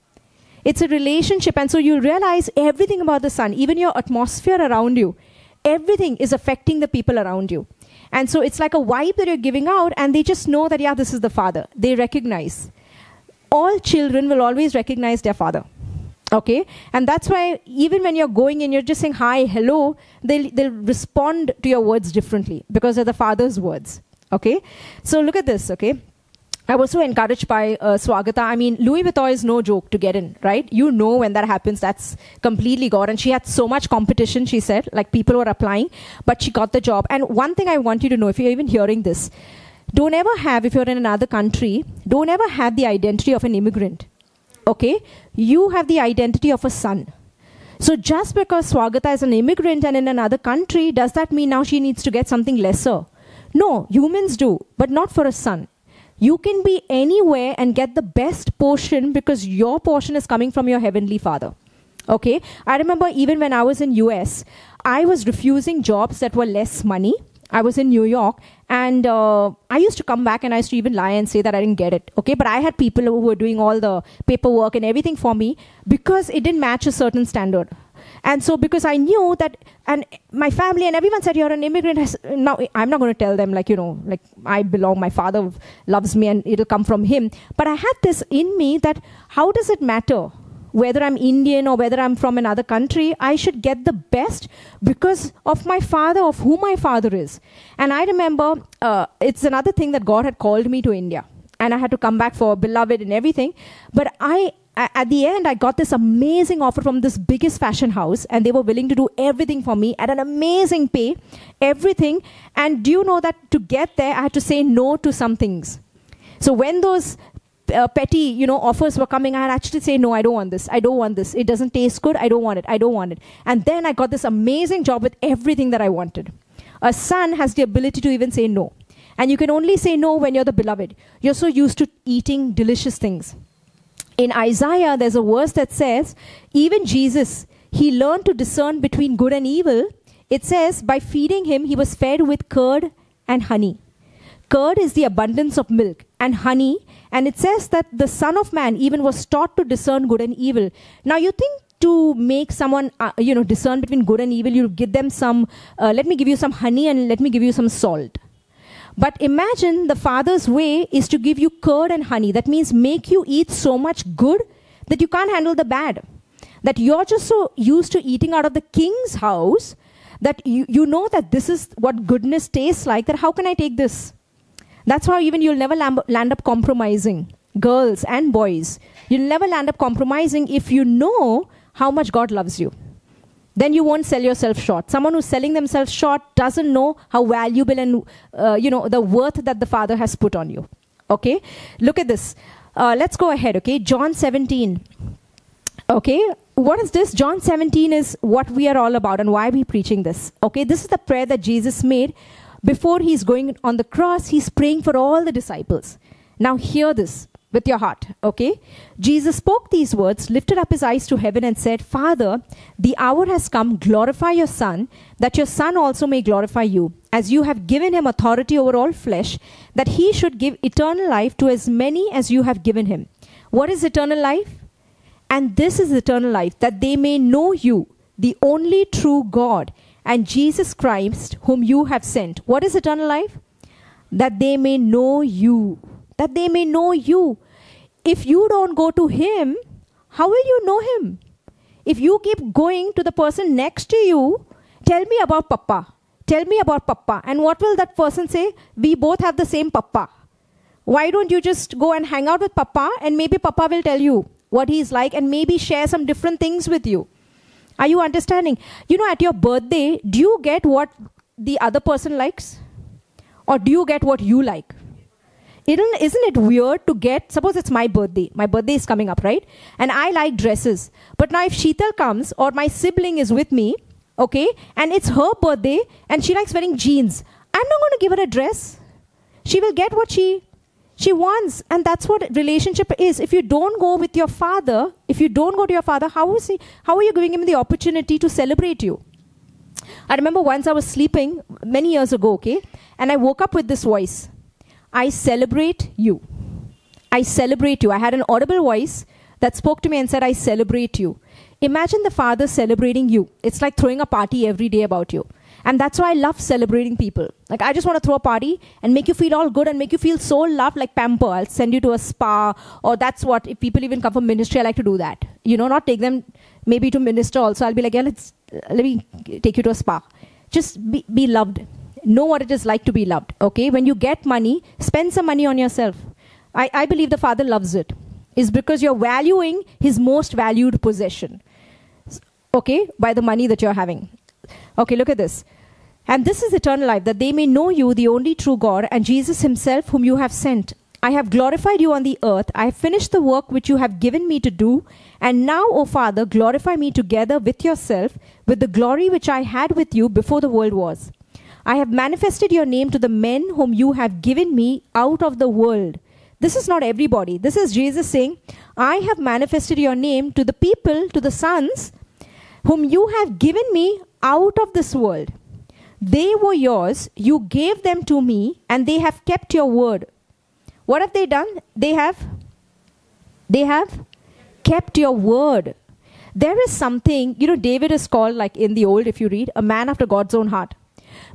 It's a relationship. And so you realize everything about the Son, even your atmosphere around you, everything is affecting the people around you. And so it's like a vibe that you're giving out, and they just know that, yeah, this is the Father. They recognize. All children will always recognize their father. Okay? And that's why even when you're going and you're just saying hi, hello, they'll respond to your words differently because they're the Father's words. Okay? So look at this, okay? I was so encouraged by Swagata. I mean, Louis Vuitton is no joke to get in, right? You know when that happens, that's completely God. And she had so much competition, she said, like people were applying, but she got the job. And one thing I want you to know, if you're even hearing this, don't ever have, if you're in another country, don't ever have the identity of an immigrant, okay? You have the identity of a son. So just because Swagata is an immigrant and in another country, does that mean now she needs to get something lesser? No, humans do, but not for a son. You can be anywhere and get the best portion because your portion is coming from your heavenly Father. Okay? I remember even when I was in US, I was refusing jobs that were less money. I was in New York and I used to come back and I used to even lie and say that I didn't get it. Okay? But I had people who were doing all the paperwork and everything for me because it didn't match a certain standard. And so because I knew that, and my family and everyone said, you're an immigrant. Now, I'm not going to tell them, like, you know, like I belong, my father loves me and it'll come from him. But I had this in me that how does it matter whether I'm Indian or whether I'm from another country? I should get the best because of my father, of who my father is. And I remember it's another thing that God had called me to India. And I had to come back for Beloved and everything. But at the end, I got this amazing offer from this biggest fashion house, and they were willing to do everything for me at an amazing pay, everything. And do you know that to get there, I had to say no to some things. So when those petty, you know, offers were coming, I had actually say, no, I don't want this. I don't want this. It doesn't taste good. I don't want it. I don't want it. And then I got this amazing job with everything that I wanted. A son has the ability to even say no. And you can only say no when you're the beloved. You're so used to eating delicious things. In Isaiah, there's a verse that says, even Jesus, he learned to discern between good and evil. It says, by feeding him, he was fed with curd and honey. Curd is the abundance of milk and honey. And it says that the Son of Man even was taught to discern good and evil. Now you think to make someone, discern between good and evil, you give them some, let me give you some honey and let me give you some salt. But imagine the Father's way is to give you curd and honey. That means make you eat so much good that you can't handle the bad. That you're just so used to eating out of the king's house that you know that this is what goodness tastes like, that how can I take this? That's how even you'll never land up compromising. Girls and boys, you'll never land up compromising if you know how much God loves you. Then you won't sell yourself short. Someone who's selling themselves short doesn't know how valuable and, the worth that the Father has put on you. Okay? Look at this. Let's go ahead, okay? John 17. Okay? What is this? John 17 is what we are all about and why we're preaching this. Okay? This is the prayer that Jesus made. Before he's going on the cross, he's praying for all the disciples. Now hear this with your heart, okay? Jesus spoke these words, lifted up his eyes to heaven and said, Father, the hour has come, glorify your Son, that your Son also may glorify you, as you have given him authority over all flesh, that he should give eternal life to as many as you have given him. What is eternal life? And this is eternal life, that they may know you, the only true God, and Jesus Christ, whom you have sent. What is eternal life? That they may know you. That they may know you. If you don't go to him, how will you know him? If you keep going to the person next to you, tell me about Papa. Tell me about Papa. And what will that person say? We both have the same Papa. Why don't you just go and hang out with Papa, and maybe Papa will tell you what he's like and maybe share some different things with you. Are you understanding? You know, at your birthday, do you get what the other person likes? Or do you get what you like? Isn't it weird to get, suppose it's my birthday is coming up, right? And I like dresses. But now if Sheetal comes or my sibling is with me, okay, and it's her birthday and she likes wearing jeans, I'm not going to give her a dress. She will get what she wants. And that's what relationship is. If you don't go with your father, if you don't go to your father, how are you giving him the opportunity to celebrate you? I remember once I was sleeping many years ago, okay, and I woke up with this voice. I celebrate you. I celebrate you. I had an audible voice that spoke to me and said, I celebrate you. Imagine the Father celebrating you. It's like throwing a party every day about you. And that's why I love celebrating people. Like, I just want to throw a party and make you feel all good and make you feel so loved, like pamper. I'll send you to a spa, or that's what, if people even come from ministry, I like to do that. You know, not take them maybe to minister also. I'll be like, yeah, let me take you to a spa. Just be loved. Know what it is like to be loved, okay? When you get money, spend some money on yourself. I believe the Father loves it, is because you're valuing his most valued possession, okay, by the money that you're having. Okay, look at this. And this is eternal life, that they may know you, the only true God, and Jesus himself, whom you have sent. I have glorified you on the earth. I have finished the work which you have given me to do. And now, O Father, glorify me together with yourself, with the glory which I had with you before the world was. I have manifested your name to the men whom you have given me out of the world. This is not everybody. This is Jesus saying, I have manifested your name to the people, to the sons, whom you have given me out of this world. They were yours. You gave them to me, and they have kept your word. What have they done? They have kept your word. There is something, David is called, like in the old, if you read, a man after God's own heart.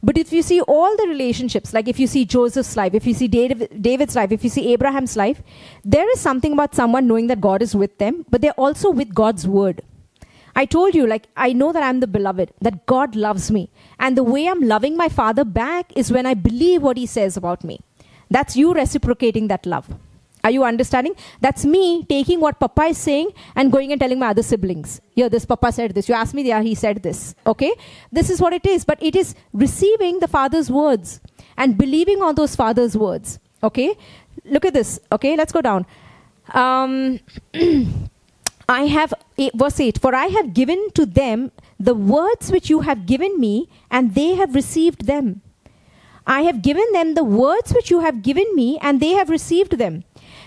But if you see all the relationships, like if you see Joseph's life, if you see David's life, if you see Abraham's life, there is something about someone knowing that God is with them, but they're also with God's word. I told you, I know that I'm the beloved, that God loves me. And the way I'm loving my Father back is when I believe what he says about me. That's you reciprocating that love. Are you understanding? That's me taking what Papa is saying and going and telling my other siblings. Yeah, this Papa said this. You asked me, yeah, he said this. Okay? This is what it is. But it is receiving the Father's words and believing on those Father's words. Okay? Look at this. Okay, let's go down. Verse 8, for I have given to them the words which you have given me, and they have received them. I have given them the words which you have given me, and they have received them,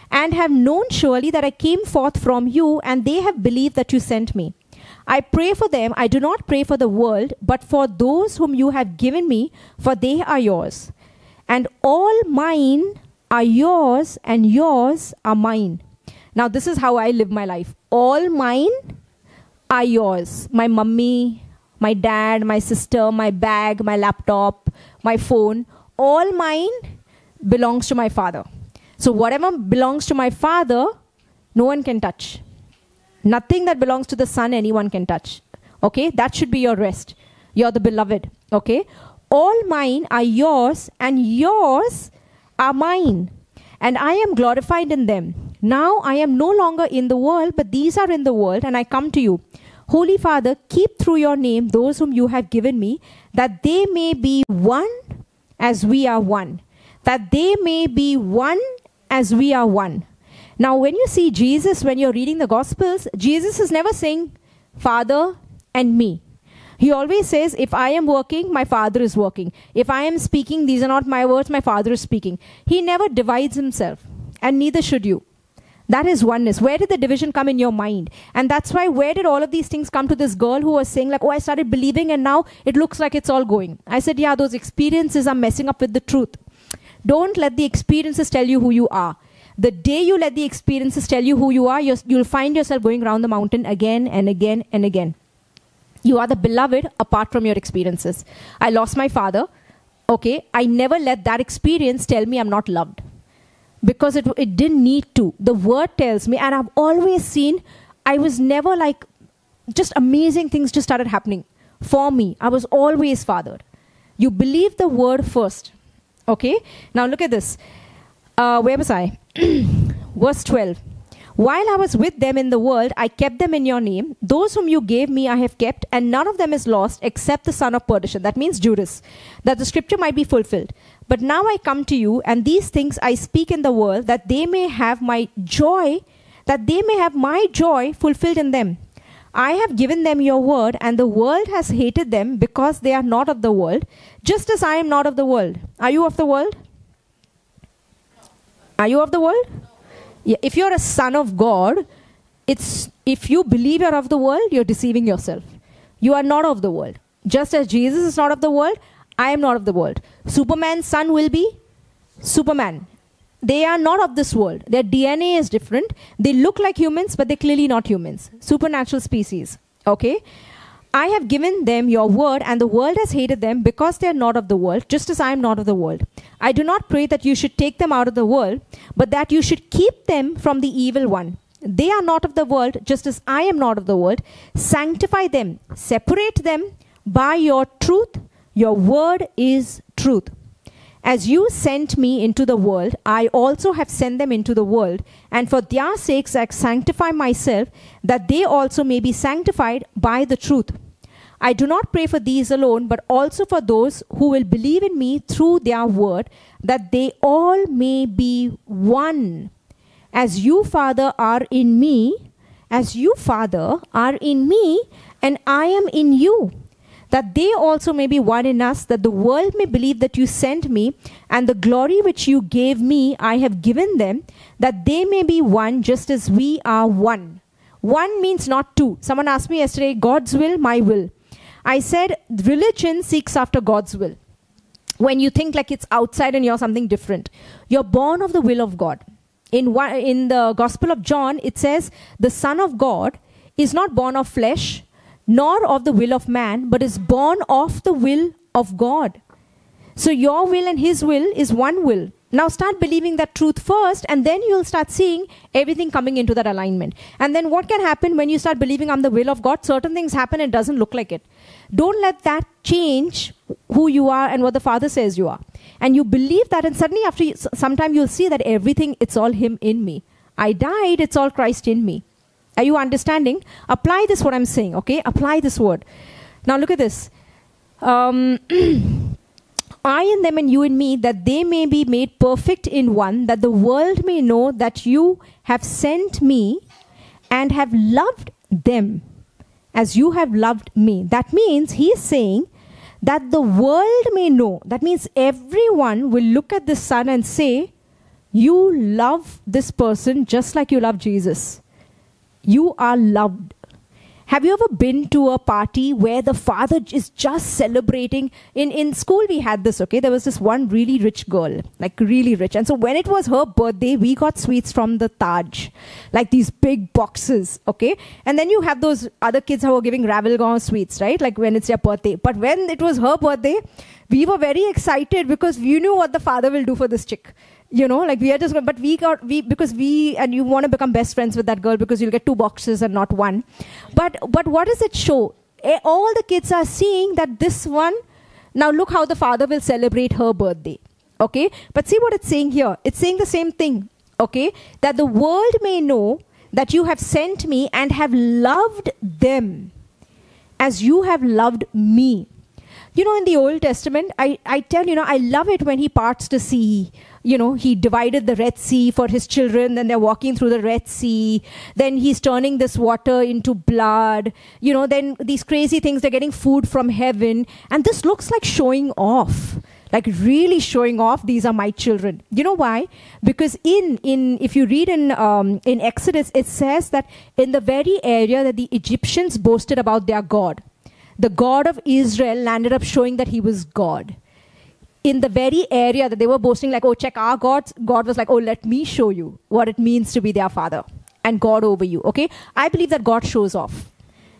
and have known surely that I came forth from you, and they have believed that you sent me. I pray for them. I do not pray for the world, but for those whom you have given me, for they are yours. And all mine are yours, and yours are mine. Now, this is how I live my life. All mine are yours. My mummy, my dad, my sister, my bag, my laptop, my phone. All mine belongs to my Father. So whatever belongs to my Father, no one can touch. Nothing that belongs to the Son, anyone can touch. Okay? That should be your rest. You're the beloved. Okay? All mine are yours, and yours are mine. And I am glorified in them. Now I am no longer in the world, but these are in the world, and I come to you. Holy Father, keep through your name those whom you have given me, that they may be one as we are one. That they may be one as we are one. Now, when you see Jesus, when you're reading the Gospels, Jesus is never saying Father and me. He always says, if I am working, my Father is working. If I am speaking, these are not my words, my Father is speaking. He never divides himself, and neither should you. That is oneness. Where did the division come in your mind? And that's why, where did all of these things come to this girl who was saying like, oh, I started believing and now it looks like it's all going. I said, yeah, those experiences are messing up with the truth. Don't let the experiences tell you who you are. The day you let the experiences tell you who you are, you'll find yourself going around the mountain again and again and again. You are the beloved apart from your experiences. I lost my father. Okay, I never let that experience tell me I'm not loved. Because it didn't need to. The word tells me, and I've always seen, I was never like, just amazing things just started happening for me. I was always fathered. You believe the word first. Okay, now look at this. Where was I? Verse 12. While I was with them in the world, I kept them in your name. Those whom you gave me I have kept, and none of them is lost except the son of perdition. That means Judas, that the scripture might be fulfilled. But now I come to you, and these things I speak in the world, that they may have my joy, fulfilled in them. I have given them your word, and the world has hated them because they are not of the world, just as I am not of the world. Are you of the world? Are you of the world? Yeah, if you're a son of God, if you believe you're of the world, you're deceiving yourself. You are not of the world. Just as Jesus is not of the world, I am not of the world. Superman's son will be Superman. They are not of this world. Their DNA is different. They look like humans, but they're clearly not humans. Supernatural species. Okay? I have given them your word, and the world has hated them because they are not of the world, just as I am not of the world. I do not pray that you should take them out of the world, but that you should keep them from the evil one. They are not of the world, just as I am not of the world. Sanctify them, separate them by your truth. Your word is truth. As you sent me into the world, I also have sent them into the world, and for their sakes I sanctify myself, that they also may be sanctified by the truth. I do not pray for these alone, but also for those who will believe in me through their word, that they all may be one. As you, Father, are in me, and I am in you, that they also may be one in us, that the world may believe that you sent me, and the glory which you gave me I have given them, that they may be one just as we are one. One means not two. Someone asked me yesterday, God's will, my will. I said, religion seeks after God's will. When you think like it's outside and you're something different, you're born of the will of God. In the Gospel of John, it says, the Son of God is not born of flesh, nor of the will of man, but is born of the will of God. So your will and his will is one will. Now start believing that truth first, and then you'll start seeing everything coming into that alignment. And then what can happen when you start believing I'm the will of God? Certain things happen and it doesn't look like it. Don't let that change who you are and what the Father says you are. And you believe that, and suddenly after some time you'll see that everything, it's all him in me. I died, it's all Christ in me. Are you understanding? Apply this, what I'm saying, okay? Apply this word. Now look at this. I in them and you in me, that they may be made perfect in one, that the world may know that you have sent me and have loved them as you have loved me. That means he is saying that the world may know. That means everyone will look at the Son and say, you love this person just like you love Jesus. You are loved. Have you ever been to a party where the father is just celebrating? In school we had this, okay? There was this one really rich girl, like really rich. And so when it was her birthday, we got sweets from the Taj, like these big boxes, okay? And then you have those other kids who are giving Ravelgon sweets, right? Like when it's their birthday. But when it was her birthday, we were very excited because we knew what the father will do for this chick. You know, like we are just, but and you want to become best friends with that girl because you'll get 2 boxes and not 1. But what does it show? All the kids are seeing that this one, now look how the father will celebrate her birthday. Okay. But see what it's saying here. It's saying the same thing. Okay. That the world may know that you have sent me and have loved them as you have loved me. You know, in the Old Testament, I tell you, I love it when he parts the sea. You know, he divided the Red Sea for his children, then they're walking through the Red Sea. Then he's turning this water into blood. You know, then these crazy things, they're getting food from heaven. And this looks like showing off, like really showing off, these are my children. You know why? Because if you read in Exodus, it says that in the very area that the Egyptians boasted about their God, the God of Israel landed up showing that he was God. In the very area that they were boasting, like, oh, check our gods, God was like, oh, let me show you what it means to be their father and God over you, okay? I believe that God shows off,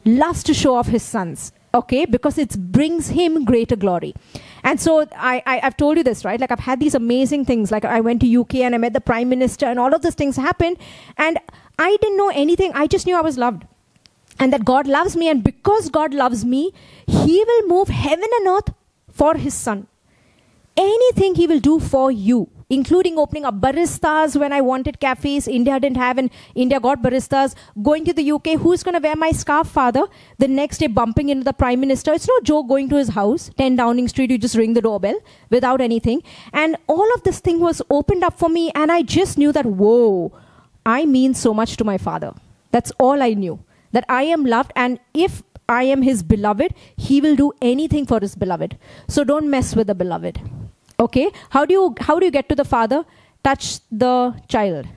loves to show off his sons, okay? Because it brings him greater glory. And so I've told you this, right? Like I've had these amazing things. Like I went to UK and I met the Prime Minister and all of these things happened. And I didn't know anything. I just knew I was loved. And that God loves me, and because God loves me, he will move heaven and earth for his son. Anything he will do for you, including opening up baristas when I wanted cafes. India didn't have, and India got baristas. Going to the UK, who's going to wear my scarf, father? The next day bumping into the Prime Minister. It's no joke going to his house, 10 Downing Street, you just ring the doorbell without anything. And all of this thing was opened up for me, and I just knew that, whoa, I mean so much to my father. That's all I knew. That I am loved, and if I am his beloved, he will do anything for his beloved. So don't mess with the beloved. Okay? How do you get to the father? Touch the child.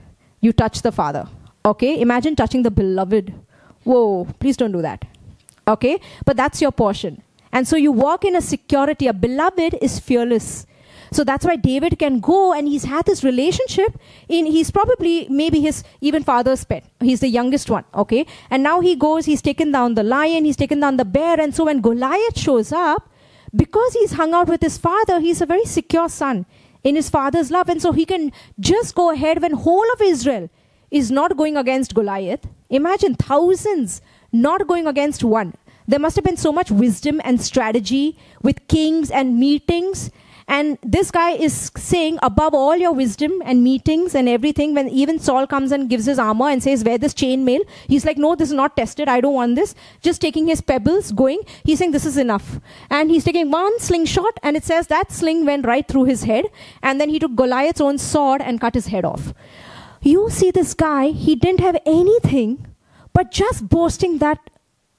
You touch the father. Okay? Imagine touching the beloved. Whoa, please don't do that. Okay? But that's your portion. And so you walk in a security. A beloved is fearless. So that's why David can go, and he's had this relationship. He's probably maybe his even father's pet. He's the youngest one, okay? And now he goes, he's taken down the lion, he's taken down the bear. And so when Goliath shows up, because he's hung out with his father, he's a very secure son in his father's love. And so he can just go ahead when whole of Israel is not going against Goliath. Imagine thousands not going against one. There must have been so much wisdom and strategy with kings and meetings. And this guy is saying, above all your wisdom and meetings and everything, when even Saul comes and gives his armor and says, wear this chainmail, he's like, no, this is not tested. I don't want this. Just taking his pebbles, going, he's saying, this is enough. And he's taking one slingshot, and it says that sling went right through his head. And then he took Goliath's own sword and cut his head off. You see this guy, he didn't have anything, but just boasting that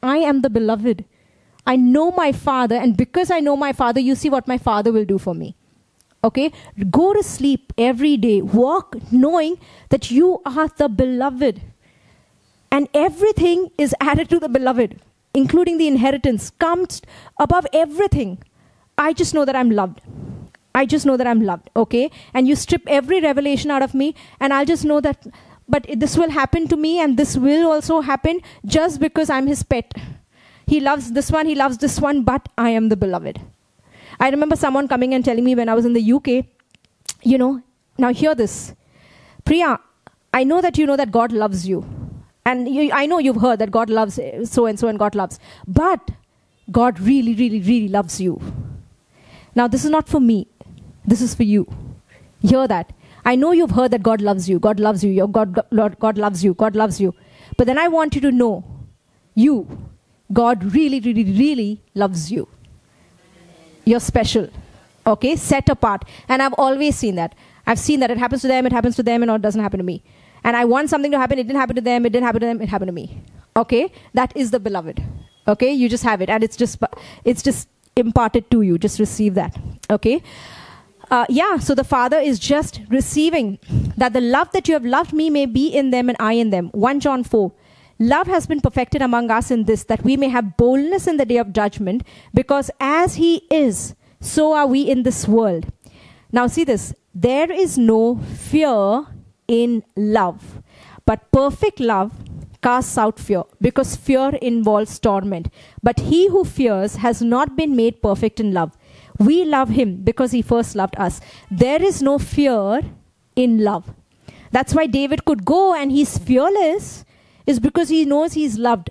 I am the beloved. I know my Father, and because I know my Father, you see what my Father will do for me. Okay? Go to sleep every day. Walk knowing that you are the beloved. And everything is added to the beloved, including the inheritance, comes above everything. I just know that I'm loved. I just know that I'm loved. Okay? And you strip every revelation out of me, and I'll just know that, but this will happen to me, and this will also happen just because I'm his pet. He loves this one, but I am the beloved. I remember someone coming and telling me when I was in the UK, now hear this. Priya, I know that you know that God loves you. And I know you've heard that God loves so-and-so and God loves. But God really, really, really loves you. Now this is not for me. This is for you. Hear that. I know you've heard that God loves you. God loves you. God loves you. God loves you. But then I want you to know, God really, really, really loves you. You're special. Okay? Set apart. And I've always seen that. I've seen that it happens to them, and it doesn't happen to me. And I want something to happen, it didn't happen to them, it didn't happen to them, it happened to me. Okay? That is the beloved. Okay? You just have it. And it's just imparted to you. Just receive that. Okay? So the Father is just receiving that the love that you have loved me may be in them and I in them. 1 John 4. Love has been perfected among us in this, that we may have boldness in the day of judgment, because as he is, so are we in this world. Now see this. There is no fear in love, but perfect love casts out fear, because fear involves torment. But he who fears has not been made perfect in love. We love him because he first loved us. There is no fear in love. That's why David could go and he's fearless, is because he knows he's loved.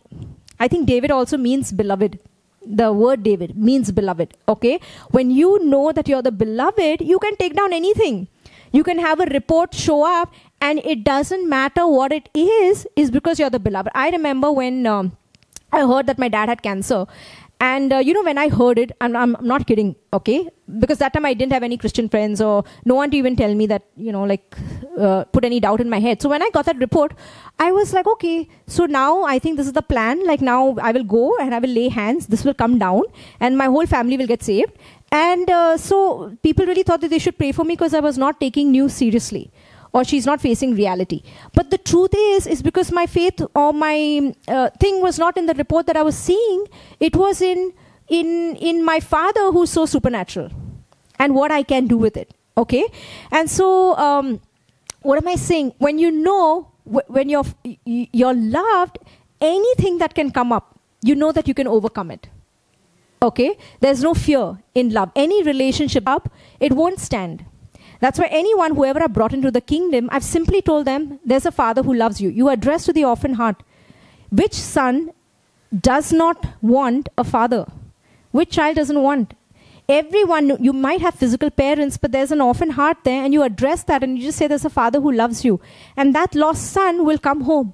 I think David also means beloved. The word David means beloved. Okay? When you know that you're the beloved, you can take down anything. You can have a report show up, and it doesn't matter what it is because you're the beloved. I remember when I heard that my dad had cancer. And, when I heard it, and I'm not kidding, okay? Because that time I didn't have any Christian friends or no one to even tell me that, put any doubt in my head. So when I got that report, I was like, okay, so now I think this is the plan. Like now I will go and I will lay hands. This will come down and my whole family will get saved. And so people really thought that they should pray for me because I was not taking news seriously. Or she's not facing reality. But the truth is because my faith or my thing was not in the report that I was seeing. It was in my Father who's so supernatural and what I can do with it. Okay? And so, what am I saying? When you know, when you're loved, anything that can come up, you know that you can overcome it. Okay? There's no fear in love. Any relationship up, it won't stand. That's why anyone, whoever I brought into the kingdom, I've simply told them, there's a Father who loves you. You address to the orphan heart. Which son does not want a father? Which child doesn't want? Everyone, you might have physical parents, but there's an orphan heart there, and you address that, and you just say there's a Father who loves you. And that lost son will come home.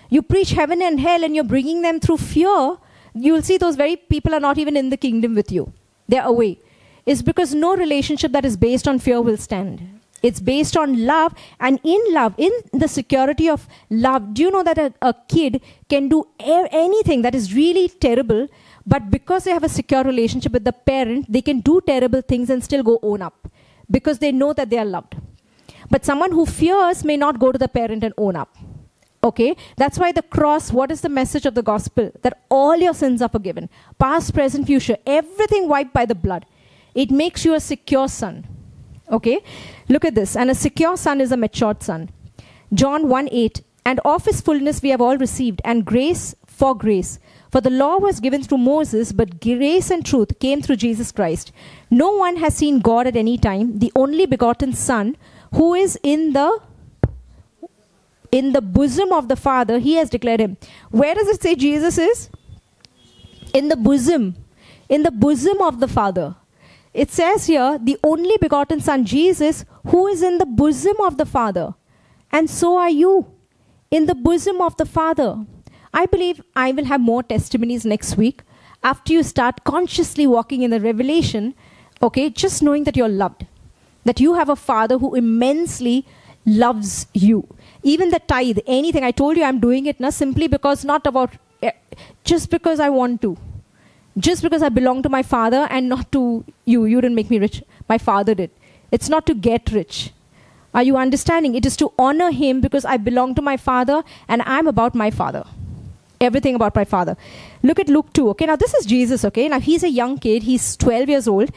You preach heaven and hell, and you're bringing them through fear. You'll see those very people are not even in the kingdom with you. They're away. It's because no relationship that is based on fear will stand. It's based on love, and in love, in the security of love. Do you know that a kid can do anything that is really terrible, but because they have a secure relationship with the parent, they can do terrible things and still go own up because they know that they are loved. But someone who fears may not go to the parent and own up. Okay? That's why the cross, what is the message of the gospel? That all your sins are forgiven. Past, present, future, everything wiped by the blood. It makes you a secure son. Okay? Look at this. And a secure son is a matured son. John 1:8. And of his fullness we have all received, and grace for grace. For the law was given through Moses, but grace and truth came through Jesus Christ. No one has seen God at any time. The only begotten Son, who is in the bosom of the Father, he has declared him. Where does it say Jesus is? In the bosom. In the bosom of the Father. it says here, the only begotten Son, Jesus, who is in the bosom of the Father. And so are you, in the bosom of the Father. I believe I will have more testimonies next week after you start consciously walking in the revelation, okay, just knowing that you're loved, that you have a Father who immensely loves you. Even the tithe, anything, I told you I'm doing it now simply because, not about, just because I want to. Just because I belong to my Father and not to you. You didn't make me rich. My Father did. It's not to get rich. Are you understanding? It is to honor Him because I belong to my Father and I'm about my Father. Everything about my Father. Look at Luke 2. Okay, now this is Jesus. Okay, now he's a young kid. He's 12 years old.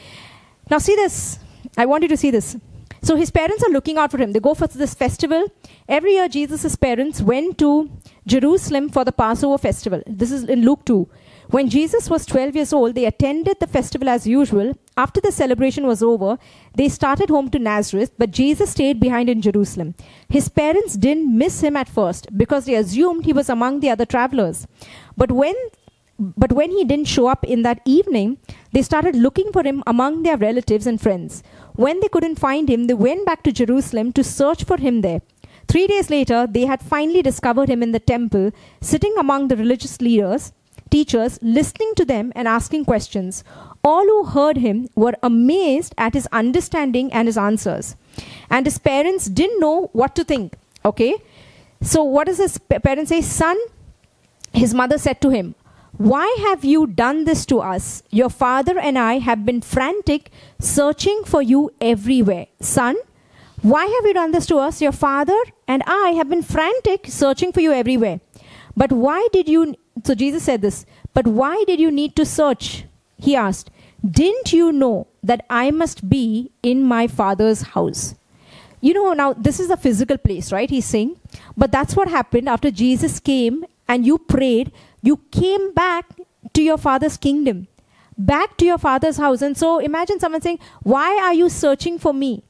Now see this. I want you to see this. So his parents are looking out for him. They go for this festival. Every year, Jesus' parents went to Jerusalem for the Passover festival. This is in Luke 2. When Jesus was 12 years old, they attended the festival as usual. After the celebration was over, they started home to Nazareth, but Jesus stayed behind in Jerusalem. His parents didn't miss him at first because they assumed he was among the other travelers. But when he didn't show up in that evening, they started looking for him among their relatives and friends. When they couldn't find him, they went back to Jerusalem to search for him there. 3 days later, they had finally discovered him in the temple, sitting among the religious leaders, teachers, listening to them and asking questions. All who heard him were amazed at his understanding and his answers. And his parents didn't know what to think. Okay? So what does his parents say? Son, his mother said to him, why have you done this to us? Your father and I have been frantic, searching for you everywhere. Son, why have you done this to us? Your father and I have been frantic, searching for you everywhere. But why did you... So Jesus said this, but why did you need to search? He asked, didn't you know that I must be in my Father's house? You know, now this is a physical place, right? He's saying, but that's what happened after Jesus came and you prayed. You came back to your Father's kingdom, back to your Father's house. And so imagine someone saying, why are you searching for me?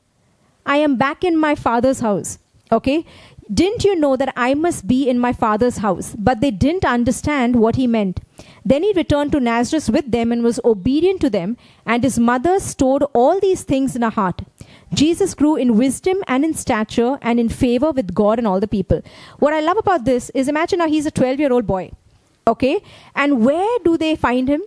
I am back in my Father's house. Okay? Didn't you know that I must be in my Father's house? But they didn't understand what he meant. Then he returned to Nazareth with them and was obedient to them, and his mother stored all these things in her heart. Jesus grew in wisdom and in stature and in favor with God and all the people. What I love about this is, imagine now he's a 12-year-old boy. Okay? And where do they find him?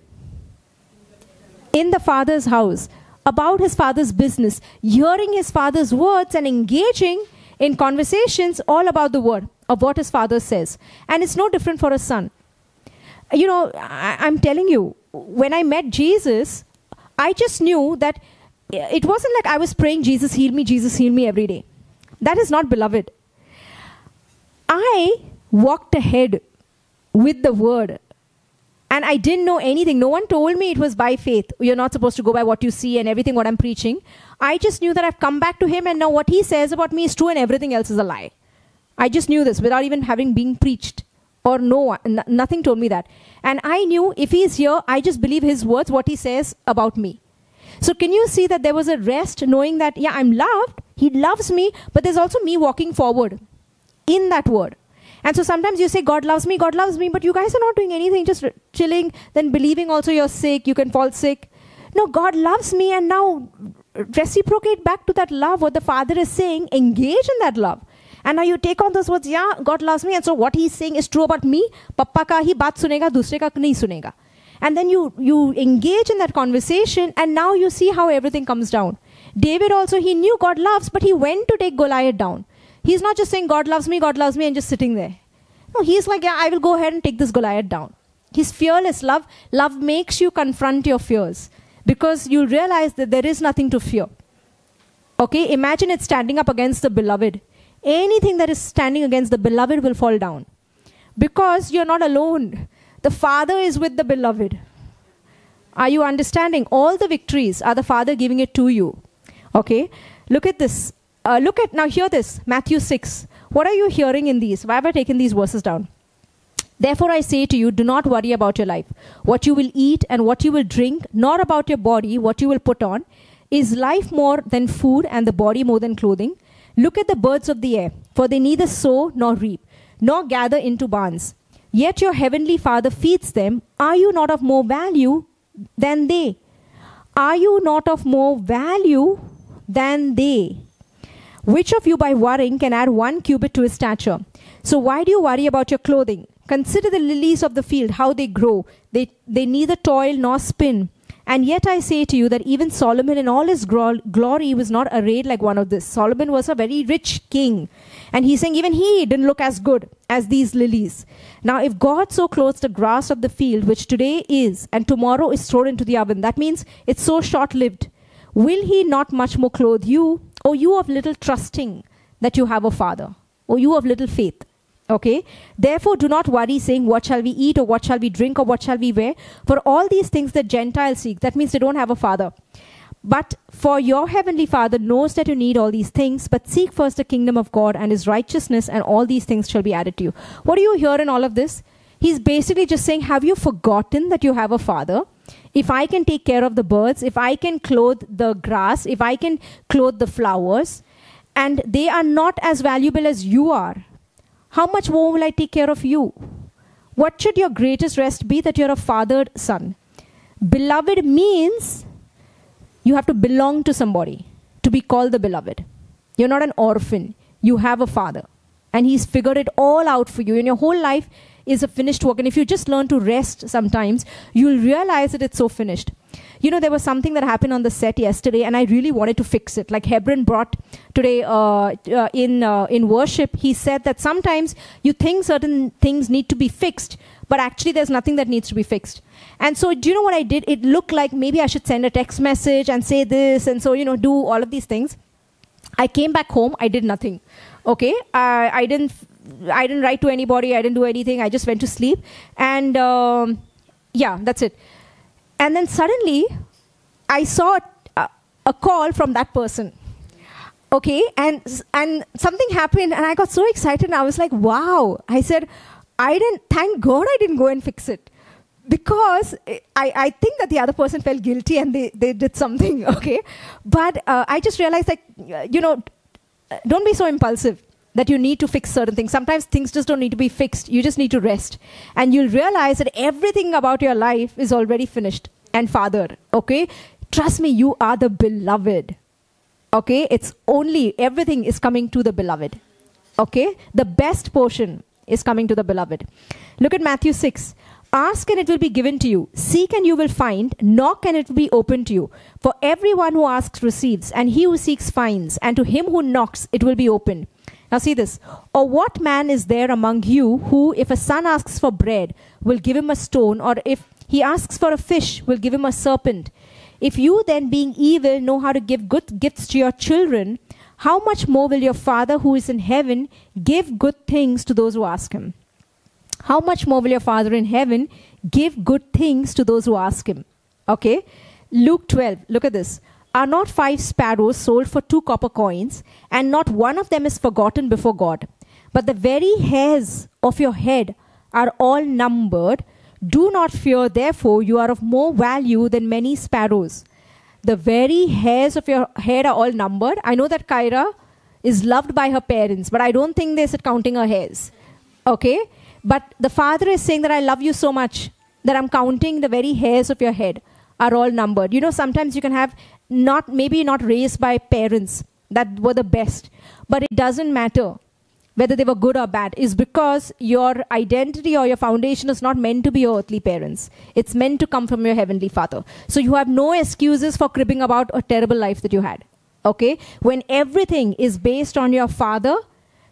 In the Father's house. About his Father's business. Hearing his Father's words and engaging in conversations all about the word of what his Father says. And it's no different for a son. You know, I'm telling you, when I met Jesus, I just knew that it wasn't like I was praying, Jesus heal me every day. That is not, beloved. I walked ahead with the word. And I didn't know anything. No one told me it was by faith. You're not supposed to go by what you see and everything what I'm preaching. I just knew that I've come back to him and now what he says about me is true and everything else is a lie. I just knew this without even having been preached. Or nothing told me that. And I knew if he's here, I just believe his words, what he says about me. So can you see that there was a rest knowing that, yeah, I'm loved. He loves me. But there's also me walking forward in that word. And so sometimes you say, God loves me, but you guys are not doing anything, just chilling, then believing also you're sick, you can fall sick. No, God loves me, and now reciprocate back to that love, what the Father is saying, engage in that love. And now you take on those words, yeah, God loves me, and so what he's saying is true about me, Papa ka hi baat sunega, dusre ka nahi sunega. And then you engage in that conversation, and now you see how everything comes down. David also, he knew God loves, but he went to take Goliath down. He's not just saying God loves me, and just sitting there. No, he's like, yeah, I will go ahead and take this Goliath down. He's fearless. Love makes you confront your fears because you'll realize that there is nothing to fear. Okay, imagine it standing up against the beloved. Anything that is standing against the beloved will fall down because you're not alone. The Father is with the beloved. Are you understanding? All the victories are the Father giving it to you. Okay, look at this. Now hear this, Matthew 6. What are you hearing in these? Why have I taken these verses down? Therefore I say to you, do not worry about your life, what you will eat and what you will drink, nor about your body, what you will put on. Is life more than food and the body more than clothing? Look at the birds of the air, for they neither sow nor reap, nor gather into barns. Yet your heavenly Father feeds them. Are you not of more value than they? Are you not of more value than they? Which of you by worrying can add 1 cubit to his stature? So why do you worry about your clothing? Consider the lilies of the field, how they grow. They neither toil nor spin. And yet I say to you that even Solomon in all his glory was not arrayed like one of this. Solomon was a very rich king. And he's saying even he didn't look as good as these lilies. Now if God so clothes the grass of the field, which today is and tomorrow is thrown into the oven, that means it's so short-lived. Will he not much more clothe you? O you of little trusting that you have a father. O you of little faith. Okay, therefore do not worry saying, what shall we eat, or what shall we drink, or what shall we wear? For all these things the Gentiles seek. That means they don't have a father. But for your heavenly Father knows that you need all these things, but seek first the kingdom of God and his righteousness, and all these things shall be added to you. What do you hear in all of this? He's basically just saying, have you forgotten that you have a father? If I can take care of the birds, if I can clothe the grass, if I can clothe the flowers, and they are not as valuable as you are, how much more will I take care of you? What should your greatest rest be? That you're a fathered son. Beloved means you have to belong to somebody to be called the beloved. You're not an orphan. You have a father. And he's figured it all out for you. And your whole life is a finished work. And if you just learn to rest sometimes, you'll realize that it's so finished. You know, there was something that happened on the set yesterday, and I really wanted to fix it. Like Hebron brought today in worship, he said that sometimes you think certain things need to be fixed, but actually there's nothing that needs to be fixed. And so do you know what I did? It looked like maybe I should send a text message and say this, and so, you know, do all of these things. I came back home, I did nothing. Okay, I didn't write to anybody, I didn't do anything, I just went to sleep. And yeah, that's it. And then suddenly, I saw a call from that person. Okay, and something happened, and I got so excited, and I was like, wow. I said, thank God I didn't go and fix it. Because I think that the other person felt guilty, and they did something, okay? But I just realized that, you know, don't be so impulsive that you need to fix certain things. Sometimes things just don't need to be fixed. You just need to rest. And you'll realize that everything about your life is already finished and fathered, okay? Trust me, you are the beloved, okay? It's only, everything is coming to the beloved, okay? The best portion is coming to the beloved. Look at Matthew 6. Ask and it will be given to you. Seek and you will find. Knock and it will be opened to you. For everyone who asks receives, and he who seeks finds, and to him who knocks it will be opened. Now see this. Or what man is there among you who, if a son asks for bread, will give him a stone, or if he asks for a fish, will give him a serpent? If you then, being evil, know how to give good gifts to your children, how much more will your Father who is in heaven give good things to those who ask him? How much more will your Father in heaven give good things to those who ask him? Okay. Luke 12. Look at this. Are not 5 sparrows sold for 2 copper coins, and not one of them is forgotten before God? But the very hairs of your head are all numbered. Do not fear, therefore, you are of more value than many sparrows. The very hairs of your head are all numbered. I know that Kyra is loved by her parents, but I don't think they sit counting her hairs. Okay? But the Father is saying that I love you so much that I'm counting the very hairs of your head are all numbered. You know, sometimes you can have maybe not raised by parents that were the best, but it doesn't matter whether they were good or bad. Is because your identity or your foundation is not meant to be your earthly parents. It's meant to come from your heavenly Father. So you have no excuses for cribbing about a terrible life that you had. Okay? When everything is based on your Father,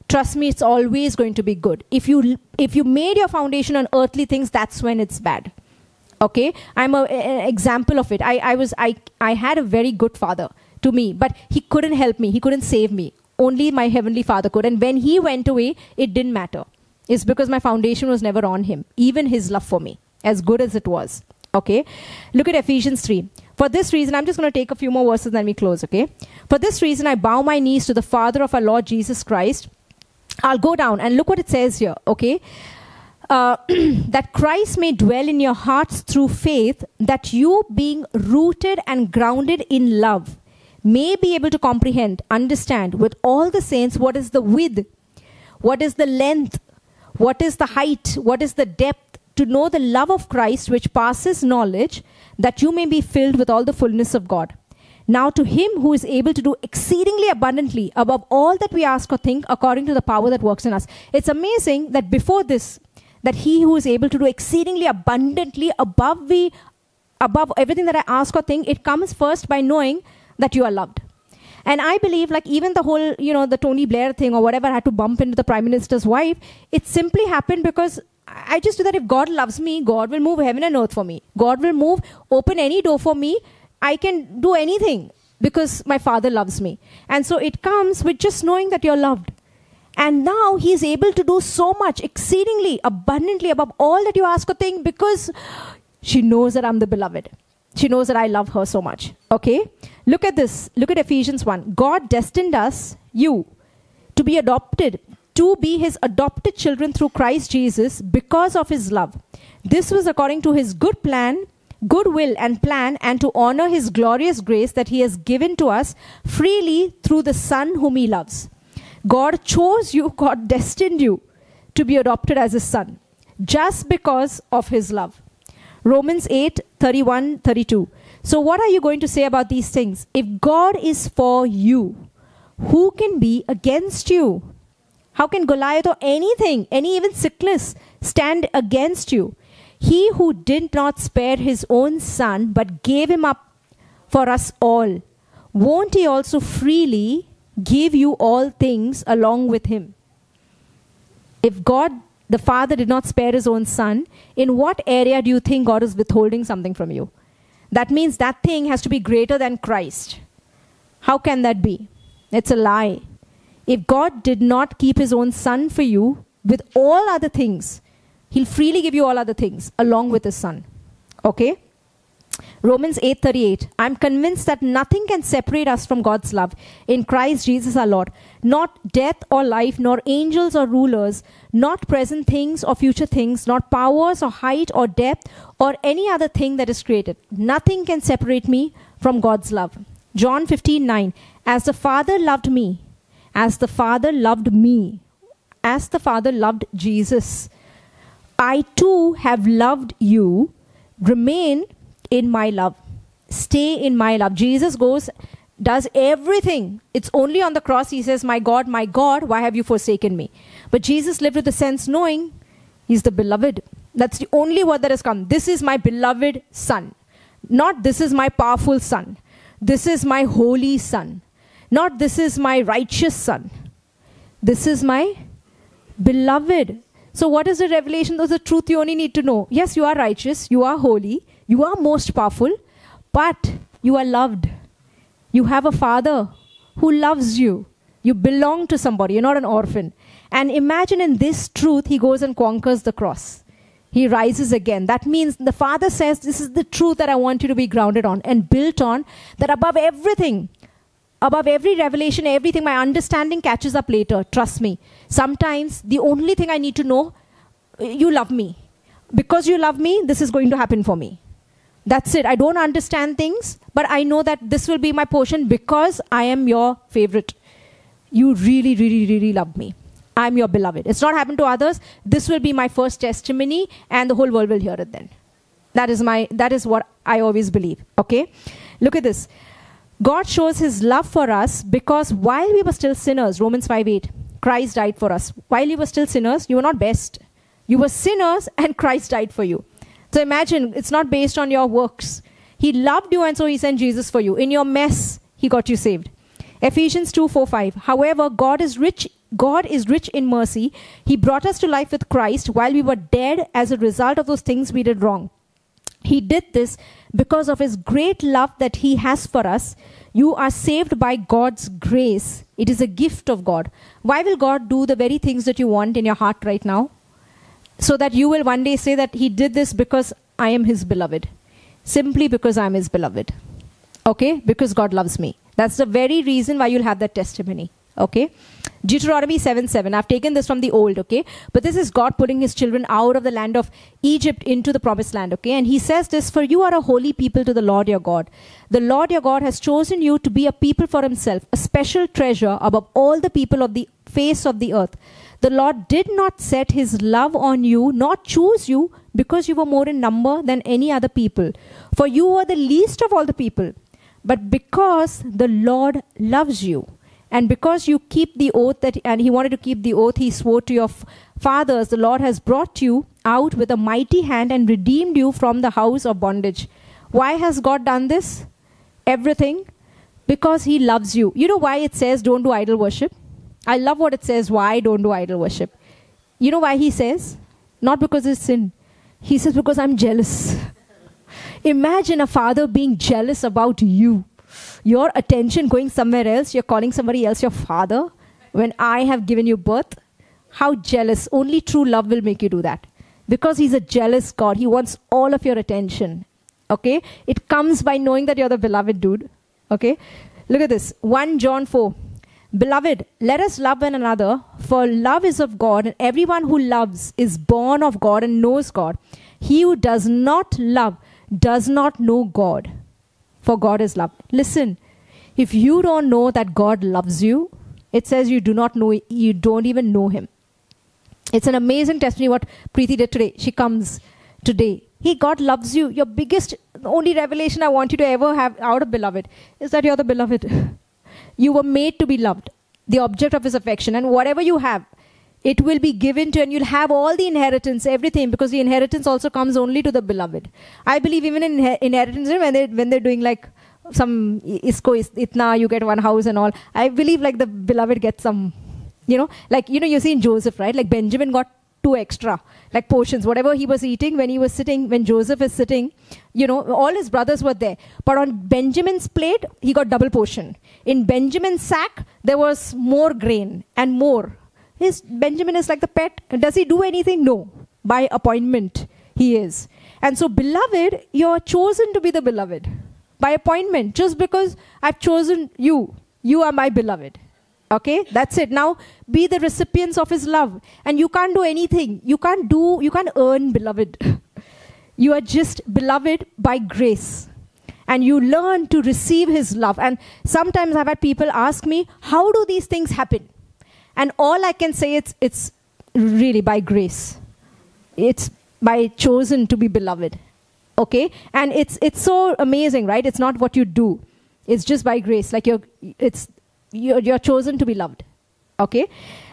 trust me, it's always going to be good. If you made your foundation on earthly things, that's when it's bad. Okay, I'm an example of it. I had a very good father to me, but he couldn't help me. He couldn't save me. Only my heavenly Father could. And when he went away, it didn't matter. It's because my foundation was never on him. Even his love for me, as good as it was. Okay, look at Ephesians 3. For this reason, I'm just going to take a few more verses and then we close. Okay, for this reason, I bow my knees to the Father of our Lord Jesus Christ. I'll go down and look what it says here. Okay. That Christ may dwell in your hearts through faith, that you, being rooted and grounded in love, may be able to comprehend, understand with all the saints what is the width, what is the length, what is the height, what is the depth, to know the love of Christ which passes knowledge, that you may be filled with all the fullness of God. Now to him who is able to do exceedingly abundantly above all that we ask or think, according to the power that works in us. It's amazing that before this, that he who is able to do exceedingly abundantly above everything that I ask or think, it comes first by knowing that you are loved. And I believe, like, even the whole, the Tony Blair thing or whatever had to bump into the Prime Minister's wife, it simply happened because I just do that. If God loves me, God will move heaven and earth for me. God will open any door for me. I can do anything because my Father loves me. And so it comes with just knowing that you're loved. And now he's able to do so much, exceedingly, abundantly, above all that you ask or think, because she knows that I'm the beloved. She knows that I love her so much. Okay? Look at this. Look at Ephesians 1. God destined us, you, to be adopted, to be his adopted children through Christ Jesus because of his love. This was according to his good will and plan, and to honor his glorious grace that he has given to us freely through the Son whom he loves. God chose you, God destined you to be adopted as his son, just because of his love. Romans 8:31-32. So what are you going to say about these things? If God is for you, who can be against you? How can Goliath or anything, any even sickness, stand against you? He who did not spare his own son, but gave him up for us all, won't he also freely give you all things along with him? If God, the Father, did not spare his own son, in what area do you think God is withholding something from you? That means that thing has to be greater than Christ. How can that be? It's a lie. If God did not keep his own son for you with all other things, he'll freely give you all other things along with his son. Okay? Romans 8:38. I'm convinced that nothing can separate us from God's love in Christ Jesus our Lord. Not death or life, nor angels or rulers, not present things or future things, not powers or height or depth or any other thing that is created. Nothing can separate me from God's love. John 15:9. As the Father loved me, as the Father loved me, as the Father loved Jesus, I too have loved you. Remain in my love. Stay in my love. Jesus does everything. It's only on the cross he says, my God, why have you forsaken me? But Jesus lived with the sense knowing he's the beloved. That's the only word that has come. This is my beloved son. Not this is my powerful son. This is my holy son. Not this is my righteous son. This is my beloved. So what is the revelation? Those are the truth you only need to know. Yes, you are righteous. You are holy. You are most powerful. But you are loved. You have a Father who loves you. You belong to somebody. You're not an orphan. And imagine in this truth, he goes and conquers the cross. He rises again. That means the Father says, this is the truth that I want you to be grounded on and built on, that above everything, above every revelation, everything, my understanding catches up later. Trust me. Sometimes the only thing I need to know, you love me. Because you love me, this is going to happen for me. That's it. I don't understand things, but I know that this will be my portion because I am your favorite. You really, really, really love me. I'm your beloved. It's not happened to others. This will be my first testimony and the whole world will hear it then. That is what I always believe. Okay? Look at this. God shows his love for us because while we were still sinners, Romans 5:8, Christ died for us. While you were still sinners, you were not best. You were sinners and Christ died for you. So imagine, it's not based on your works. He loved you and so he sent Jesus for you. In your mess, he got you saved. Ephesians 2:4-5. However, God is rich in mercy. He brought us to life with Christ while we were dead as a result of those things we did wrong. He did this because of his great love that he has for us. You are saved by God's grace. It is a gift of God. Why will God do the very things that you want in your heart right now? So that you will one day say that he did this because I am his beloved. Simply because I am his beloved. Okay? Because God loves me. That's the very reason why you'll have that testimony. Okay? Deuteronomy 7:7. I've taken this from the old, okay? But this is God putting his children out of the land of Egypt into the promised land, okay? And he says this, for you are a holy people to the Lord your God. The Lord your God has chosen you to be a people for himself, a special treasure above all the people of the face of the earth. The Lord did not set his love on you, nor choose you, because you were more in number than any other people. For you were the least of all the people. But because the Lord loves you, and because you keep the oath and he wanted to keep the oath he swore to your fathers, the Lord has brought you out with a mighty hand and redeemed you from the house of bondage. Why has God done this? Everything. Because he loves you. You know why it says don't do idol worship? I love what it says, why don't do idol worship. You know why he says? Not because it's sin. He says because I'm jealous. Imagine a father being jealous about you. Your attention going somewhere else, you're calling somebody else your father when I have given you birth. How jealous. Only true love will make you do that. Because he's a jealous God. He wants all of your attention. Okay? It comes by knowing that you're the beloved dude. Okay? Look at this. 1 John 4. Beloved, let us love one another, for love is of God, and everyone who loves is born of God and knows God. He who does not love does not know God, for God is love. Listen, if you don't know that God loves you, it says you do not know, you don't even know him. It's an amazing testimony what Preeti did today. She comes today. God loves you. Your biggest, only revelation I want you to ever have out of beloved is that you're the beloved. You were made to be loved, the object of his affection. And whatever you have, it will be given to, and you'll have all the inheritance, everything, because the inheritance also comes only to the beloved. I believe even in inheritance, when they're doing like some isko itna, you get one house and all. I believe like the beloved gets some, you see in Joseph, right? Like Benjamin got 2 extra, like portions, whatever he was eating when he was sitting, when Joseph is sitting, all his brothers were there. But on Benjamin's plate, he got double portion. In Benjamin's sack, there was more grain and more. Benjamin is like the pet. Does he do anything? No. By appointment, he is. And so, beloved, you're chosen to be the beloved. By appointment, just because I've chosen you. You are my beloved. Okay, that's it. Now, be the recipients of his love. And you can't do anything. You can't earn beloved. You are just beloved by grace. And you learn to receive his love. And sometimes I've had people ask me, how do these things happen? And all I can say, it's really by grace. It's by chosen to be beloved. Okay? And it's so amazing, right? It's not what you do. It's just by grace. Like you're chosen to be loved. Okay?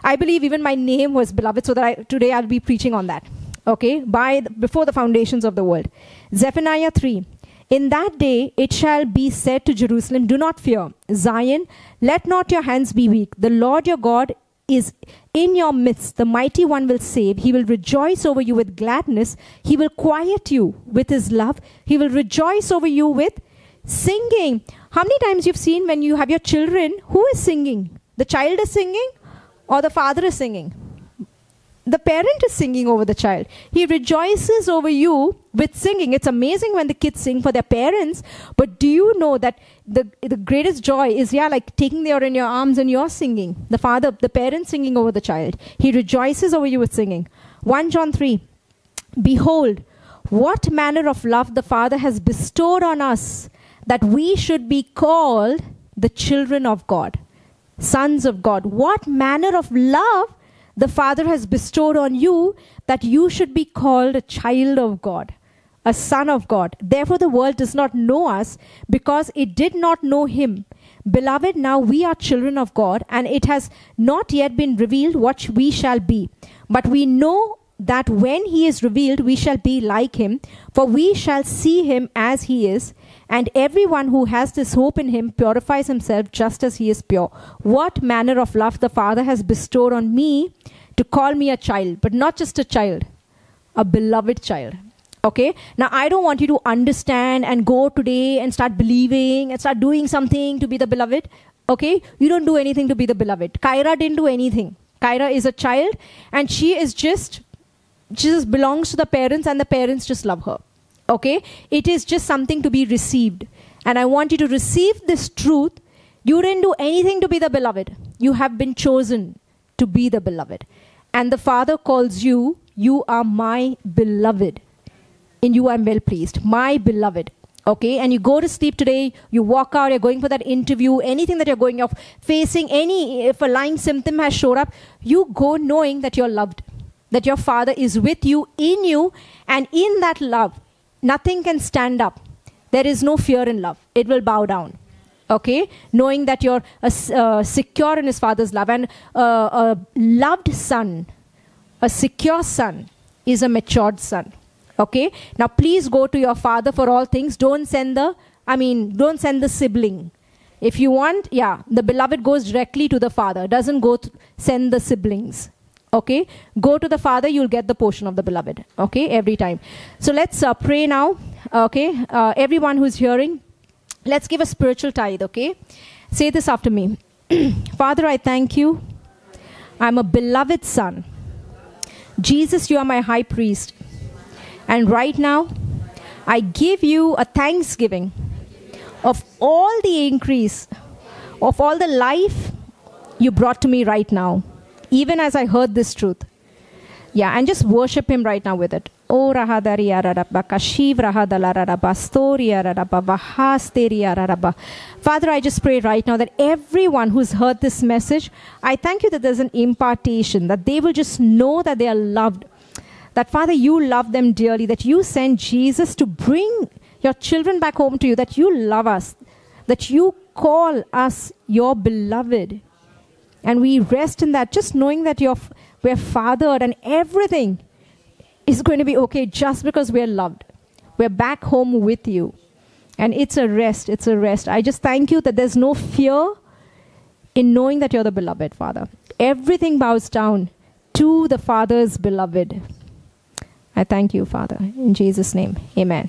I believe even my name was beloved, so that today I'll be preaching on that. Okay? Before the foundations of the world. Zephaniah 3. In that day it shall be said to Jerusalem, do not fear. Zion, let not your hands be weak. The Lord your God is in your midst. The mighty one will save. He will rejoice over you with gladness. He will quiet you with his love. He will rejoice over you with singing. How many times you've seen when you have your children, who is singing? The child is singing or the father is singing? The parent is singing over the child. He rejoices over you with singing. It's amazing when the kids sing for their parents, but do you know that the greatest joy is, like taking them in your arms and you're singing. The parent singing over the child. He rejoices over you with singing. 1 John 3. Behold, what manner of love the Father has bestowed on us, that we should be called the children of God, sons of God. What manner of love the Father has bestowed on you, that you should be called a child of God, a son of God. Therefore the world does not know us, because it did not know him. Beloved, now we are children of God, and it has not yet been revealed what we shall be. But we know that when he is revealed, we shall be like him, for we shall see him as he is. And everyone who has this hope in him purifies himself just as he is pure. What manner of love the Father has bestowed on me to call me a child, but not just a child, a beloved child. Okay? Now, I don't want you to understand and go today and start believing and start doing something to be the beloved. Okay? You don't do anything to be the beloved. Kyra didn't do anything. Kyra is a child, and she just belongs to the parents, and the parents just love her. Okay? It is just something to be received. And I want you to receive this truth. You didn't do anything to be the beloved. you have been chosen to be the beloved. And the Father calls you, you are my beloved. In you I'm well pleased. My beloved. Okay, and you go to sleep today, you walk out, you're going for that interview, anything that you're going off, facing if a lying symptom has showed up, you go knowing that you're loved, that your Father is with you, in you, and in that love, nothing can stand up. There is no fear in love. It will bow down. Okay, knowing that you're secure in His Father's love. And a loved son, a secure son, is a matured son. Okay, now please go to your father for all things. Don't send the sibling. If you want, the beloved goes directly to the Father. Doesn't go send the siblings. Okay, go to the Father, you'll get the portion of the beloved. Okay, every time. So let's pray now. Okay, everyone who's hearing, let's give a spiritual tithe. Okay, say this after me. Father, I thank you. I'm a beloved son. Jesus, you are my high priest. And right now, I give you a thanksgiving of all the increase, of all the life you brought to me right now, even as I heard this truth. Yeah, and just worship Him right now with it. Oh, Rahadari Araraba, Kashiv Rahadalaraba, Stori Araraba, Vahasteri Araraba. Father, I just pray right now that everyone who's heard this message, I thank you that there's an impartation, that they will just know that they are loved. That, Father, you love them dearly, that you sent Jesus to bring your children back home to you, that you love us, that you call us your beloved. And we rest in that, just knowing that we're fathered and everything is going to be okay just because we're loved. We're back home with you. And it's a rest, it's a rest. I just thank you that there's no fear in knowing that you're the beloved, Father. Everything bows down to the Father's beloved. I thank you, Father. In Jesus' name, amen.